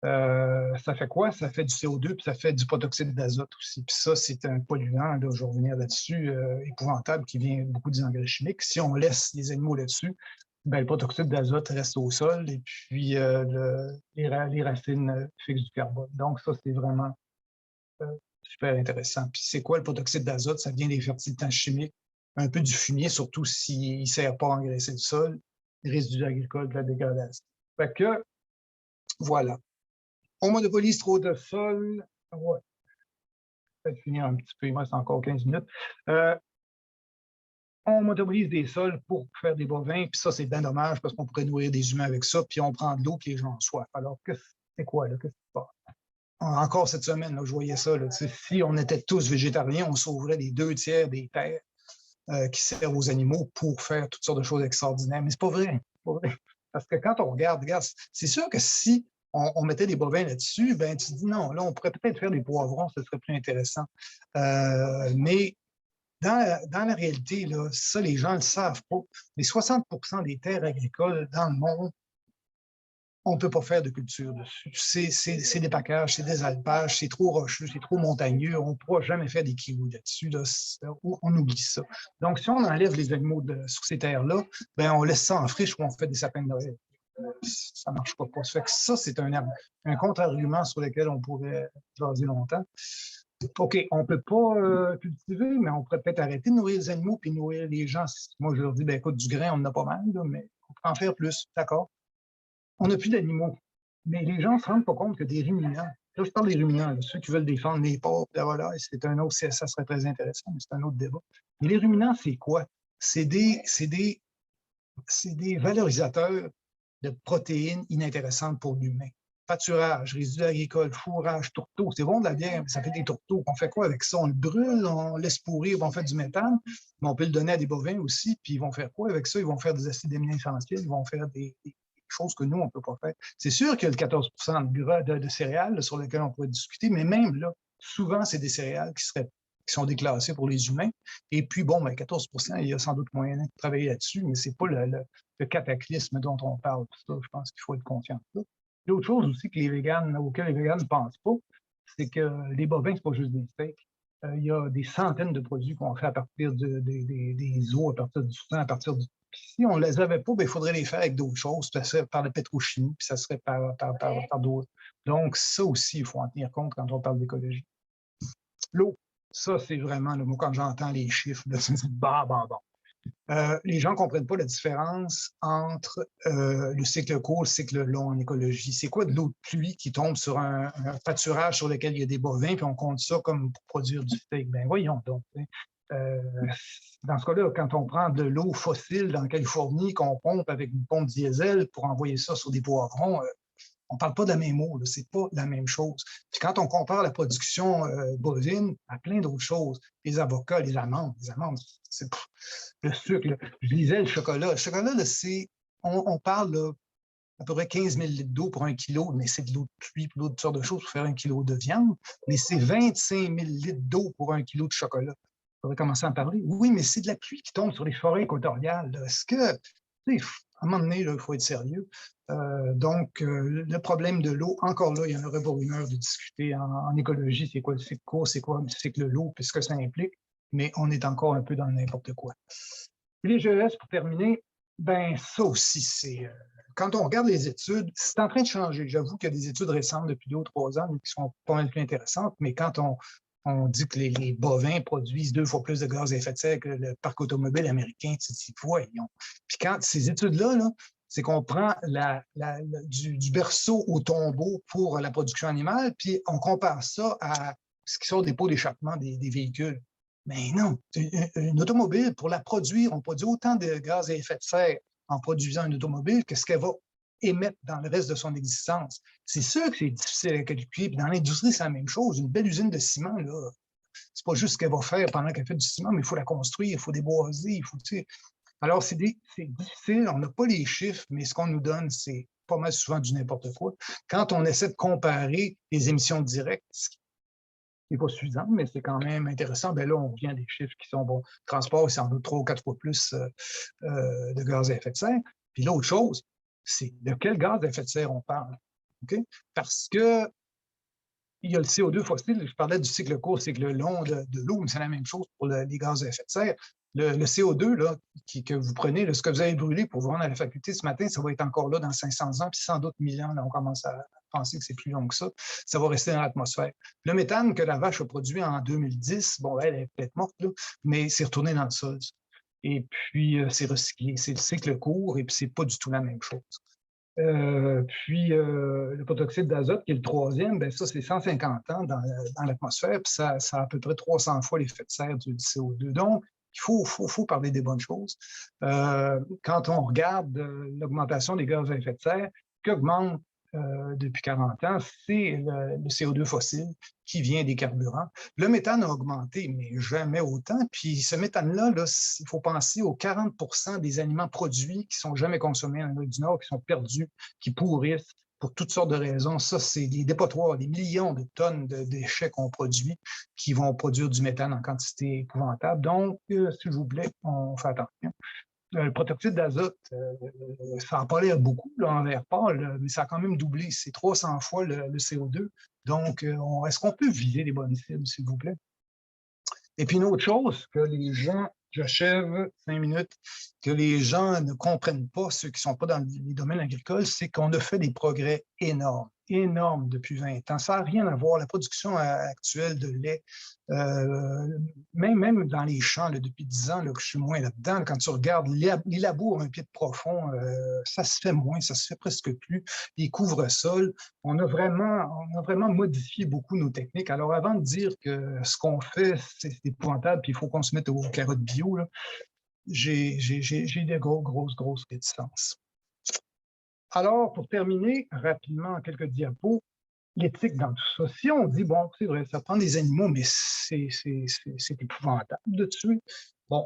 Ça fait quoi? Ça fait du CO2, puis ça fait du protoxyde d'azote aussi. Puis ça, c'est un polluant, là, je vais revenir là-dessus, épouvantable, qui vient beaucoup des engrais chimiques. Si on laisse les animaux là-dessus, ben, le protoxyde d'azote reste au sol, et puis les racines fixent du carbone. Donc ça, c'est vraiment super intéressant. Puis c'est quoi le protoxyde d'azote? Ça vient des fertilitants chimiques, un peu du fumier, surtout s'il ne sert pas à engraisser le sol, les résidus agricoles, de la dégradation. Fait que, voilà. On monopolise trop de sol. Ouais. Peut-être finir un petit peu, il me reste encore 15 minutes. On monopolise des sols pour faire des bovins, puis ça, c'est bien dommage parce qu'on pourrait nourrir des humains avec ça, puis on prend de l'eau, puis les gens en soif. Alors, c'est quoi, là? Qu'est-ce qui se passe? Encore cette semaine, là, je voyais ça. Là, si on était tous végétariens, on sauverait les 2 tiers des terres qui servent aux animaux pour faire toutes sortes de choses extraordinaires. Mais c'est pas vrai. Pas vrai. Parce que quand on regarde, c'est sûr que si on mettait des bovins là-dessus, ben tu te dis non, là, on pourrait peut-être faire des poivrons, ce serait plus intéressant. Mais dans la réalité, là, ça, les gens ne le savent pas. Les 60% des terres agricoles dans le monde, on ne peut pas faire de culture dessus. C'est des packages, c'est des alpages, c'est trop rocheux, c'est trop montagneux. On ne pourra jamais faire des kiwis là-dessus. Là. On oublie ça. Donc, si on enlève les animaux sur ces terres-là, ben, on laisse ça en friche ou on fait des sapins de Noël. Ça ne marche pas. Ça fait que ça, c'est un contre-argument sur lequel on pourrait jaser longtemps. OK, on ne peut pas cultiver, mais on pourrait peut-être arrêter de nourrir les animaux puis nourrir les gens. Moi, je leur dis, ben, écoute, du grain, on en a pas mal, là, mais on peut en faire plus. D'accord. On n'a plus d'animaux. Mais les gens ne se rendent pas compte que des ruminants, là, je parle des ruminants, là, ceux qui veulent défendre les porcs, la volaille, c'est un autre, ça serait très intéressant, mais c'est un autre débat. Mais les ruminants, c'est quoi? C'est des valorisateurs de protéines inintéressantes pour l'humain. Pâturage, résidus agricoles, fourrage, tourteaux. C'est bon de la bière, mais ça fait des tourteaux. On fait quoi avec ça? On le brûle, on laisse pourrir, on fait du méthane, mais on peut le donner à des bovins aussi, puis ils vont faire quoi avec ça? Ils vont faire des acides aminés essentiels, ils vont faire des choses que nous, on ne peut pas faire. C'est sûr qu'il y a le 14% de céréales là, sur lesquelles on pourrait discuter, mais même là, souvent, c'est des céréales qui sont déclassées pour les humains. Et puis, bon, ben, 14%, il y a sans doute moyen de travailler là-dessus, mais ce n'est pas le cataclysme dont on parle. Ça, je pense qu'il faut être conscient de ça. L'autre chose aussi que les véganes, auquel les véganes ne pensent pas, c'est que les bovins, ce n'est pas juste des steaks. Il y a des centaines de produits qu'on fait à partir des os, à partir du sang, à partir du... Si on ne les avait pas, ben, il faudrait les faire avec d'autres choses. Ça serait par la pétrochimie, puis ça serait par d'autres. Donc, ça aussi, il faut en tenir compte quand on parle d'écologie. L'eau, ça, c'est vraiment, moi, quand j'entends les chiffres, là, c'est bah. Les gens ne comprennent pas la différence entre le cycle court et le cycle long en écologie. C'est quoi de l'eau de pluie qui tombe sur un pâturage sur lequel il y a des bovins, puis on compte ça comme pour produire du steak? Ben voyons donc. Dans ce cas-là, quand on prend de l'eau fossile dans Californie, qu'on pompe avec une pompe diesel pour envoyer ça sur des poivrons, on ne parle pas de la même eau, ce n'est pas la même chose. Puis quand on compare la production bovine à plein d'autres choses, les avocats, les amandes, c'est le sucre. Là. Je lisais le chocolat. Le chocolat, là, on parle là, à peu près 15 000 litres d'eau pour 1 kilo, mais c'est de l'eau de pluie, pour d'autres sortes de choses pour faire 1 kilo de viande, mais c'est 25 000 litres d'eau pour 1 kilo de chocolat. Il faudrait commencer à en parler. Oui, mais c'est de la pluie qui tombe sur les forêts équatoriales. Est-ce que, à un moment donné, il faut être sérieux. Donc, le problème de l'eau, encore là, il y en aurait pour une heure de discuter en écologie, c'est quoi le cycle court, c'est quoi le cycle long, puis ce que ça implique, mais on est encore un peu dans n'importe quoi. Les GES, pour terminer, ben ça aussi, c'est... quand on regarde les études, c'est en train de changer. J'avoue qu'il y a des études récentes depuis 2 ou 3 ans qui sont pas mal plus intéressantes, mais quand on dit que les bovins produisent 2 fois plus de gaz à effet de serre que le parc automobile américain, tu te dis, voyons. Puis quand ces études-là, c'est qu'on prend du berceau au tombeau pour la production animale, puis on compare ça à ce qui sort des pots d'échappement des véhicules. Mais non, une automobile, pour la produire, on produit autant de gaz à effet de serre en produisant une automobile que ce qu'elle va émettre dans le reste de son existence. C'est sûr que c'est difficile à calculer. Puis dans l'industrie, c'est la même chose. Une belle usine de ciment, là, c'est pas juste ce qu'elle va faire pendant qu'elle fait du ciment, mais il faut la construire, il faut déboiser, il faut, tu sais. Alors, c'est difficile, on n'a pas les chiffres, mais ce qu'on nous donne, c'est pas mal souvent du n'importe quoi. Quand on essaie de comparer les émissions directes, ce qui n'est pas suffisant, mais c'est quand même intéressant, bien là, on vient des chiffres qui sont bons. Le transport, c'est en doute 3 ou 4 fois plus de gaz à effet de serre. Puis l'autre chose, c'est de quel gaz à effet de serre on parle. OK? Parce que il y a le CO2 fossile, je parlais du cycle court, cycle long de l'eau, mais c'est la même chose pour les gaz à effet de serre. Le CO2 là, que vous prenez, là, ce que vous avez brûlé pour vous rendre à la faculté ce matin, ça va être encore là dans 500 ans, puis sans doute 1000 ans, là, on commence à penser que c'est plus long que ça. Ça va rester dans l'atmosphère. Le méthane que la vache a produit en 2010, bon, elle est peut-être morte, là, mais c'est retourné dans le sol. Et puis, c'est recyclé. C'est le cycle court, et puis c'est pas du tout la même chose. Puis le protoxyde d'azote, qui est le troisième, ben ça, c'est 150 ans dans l'atmosphère, puis ça a à peu près 300 fois l'effet de serre du CO2. Donc, il faut parler des bonnes choses. Quand on regarde l'augmentation des gaz à effet de serre, qu'augmente depuis 40 ans, c'est le CO2 fossile qui vient des carburants. Le méthane a augmenté, mais jamais autant. Puis ce méthane-là, là, il faut penser aux 40 des aliments produits qui ne sont jamais consommés en Amérique du Nord, qui sont perdus, qui pourrissent pour toutes sortes de raisons. Ça, c'est des dépotoirs, des millions de tonnes de déchets qu'on produit qui vont produire du méthane en quantité épouvantable. Donc, s'il vous plaît, on fait attention. Le protoxyde d'azote, ça n'a pas l'air beaucoup là, en l'air pâle, mais ça a quand même doublé. C'est 300 fois le CO2. Donc, est-ce qu'on peut viser les bonnes cibles, s'il vous plaît? Et puis, une autre chose que les gens, j'achève 5 minutes, que les gens ne comprennent pas, ceux qui ne sont pas dans les domaines agricoles, c'est qu'on a fait des progrès énormes depuis 20 ans. Ça n'a rien à voir. La production actuelle de lait, même dans les champs, là, depuis 10 ans, là, que je suis moins là-dedans, quand tu regardes les labours un pied de profond, ça se fait moins, ça se fait presque plus. Les couvre-sols, on a vraiment modifié beaucoup nos techniques. Alors, avant de dire que ce qu'on fait, c'est épouvantable, puis il faut qu'on se mette aux carottes bio, j'ai des grosses réticences. Alors, pour terminer, rapidement, quelques diapos, l'éthique dans tout ça. Si on dit, bon, c'est vrai, ça prend des animaux, mais c'est épouvantable de tuer. Bon,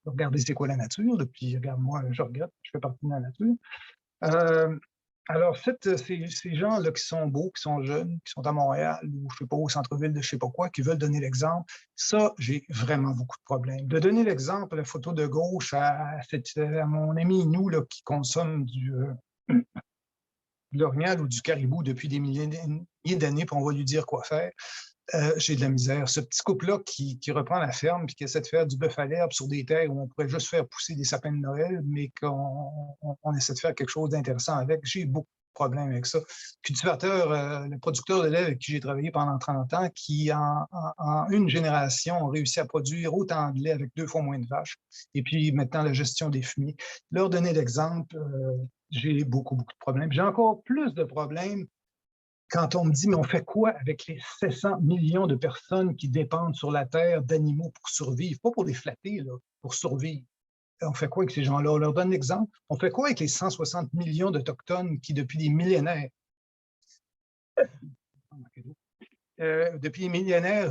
regardez c'est quoi la nature, puis regarde, moi, je regrette, je fais partie de la nature. Alors, ces gens-là qui sont beaux, qui sont jeunes, qui sont à Montréal ou, je sais pas, au centre-ville de je sais pas quoi, qui veulent donner l'exemple, ça, j'ai vraiment beaucoup de problèmes. De donner l'exemple, la photo de gauche à mon ami Inou là, qui consomme de l'orignal ou du caribou depuis des milliers d'années, puis on va lui dire quoi faire. J'ai de la misère. Ce petit couple-là qui reprend la ferme et qui essaie de faire du bœuf à l'herbe sur des terres où on pourrait juste faire pousser des sapins de Noël, mais qu'on essaie de faire quelque chose d'intéressant avec, j'ai beaucoup de problèmes avec ça. Cultivateur, le producteur de lait avec qui j'ai travaillé pendant 30 ans, qui en une génération ont réussi à produire autant de lait avec 2 fois moins de vaches. Et puis maintenant, la gestion des fumiers. Leur donner l'exemple, j'ai beaucoup de problèmes. J'ai encore plus de problèmes quand on me dit, mais on fait quoi avec les 700 millions de personnes qui dépendent sur la Terre d'animaux pour survivre? Pas pour les flatter, là, pour survivre. On fait quoi avec ces gens-là? On leur donne l'exemple. On fait quoi avec les 160 millions d'Autochtones qui, depuis des millénaires,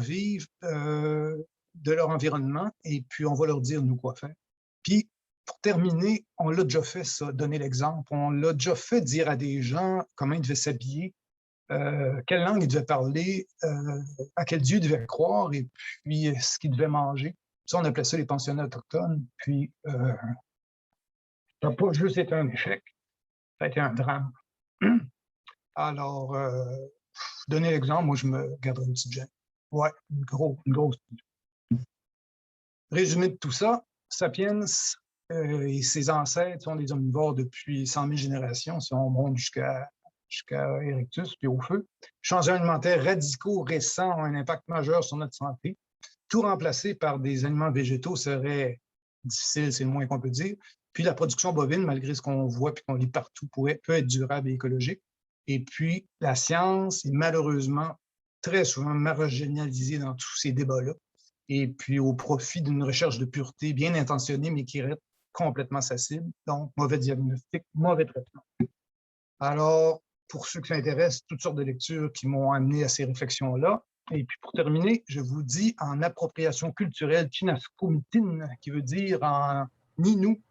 vivent de leur environnement et puis on va leur dire, nous, quoi faire. Puis, pour terminer, on l'a déjà fait, ça, donner l'exemple. On l'a déjà fait dire à des gens comment ils devaient s'habiller, quelle langue ils devaient parler, à quel Dieu ils devaient croire et puis ce qu'ils devaient manger. Ça, on appelait ça les pensionnats autochtones. Puis, ça n'a pas juste été un échec, ça a été un drame. Alors, donner l'exemple, moi, je me garderai une petite gêne. Ouais, une grosse. Résumé de tout ça, Sapiens et ses ancêtres sont des omnivores depuis 100 000 générations, si on monte jusqu'à Erectus, puis au feu. Changements alimentaires radicaux récents ont un impact majeur sur notre santé. Tout remplacer par des aliments végétaux serait difficile, c'est le moins qu'on peut dire. Puis la production bovine, malgré ce qu'on voit et qu'on lit partout, peut être durable et écologique. Et puis la science est malheureusement très souvent marginalisée dans tous ces débats-là. et puis au profit d'une recherche de pureté bien intentionnée, mais qui reste complètement sa cible. Donc, mauvais diagnostic, mauvais traitement. Alors, pour ceux qui s'intéressent, toutes sortes de lectures qui m'ont amené à ces réflexions-là. Et puis, pour terminer, je vous dis en appropriation culturelle chinascomitine, qui veut dire en Innu,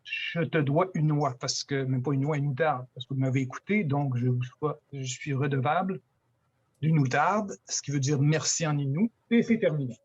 je te dois une oie, parce que, même pas une oie, une outarde, parce que vous m'avez écouté, donc je suis redevable d'une outarde, ce qui veut dire merci en Innu, et c'est terminé.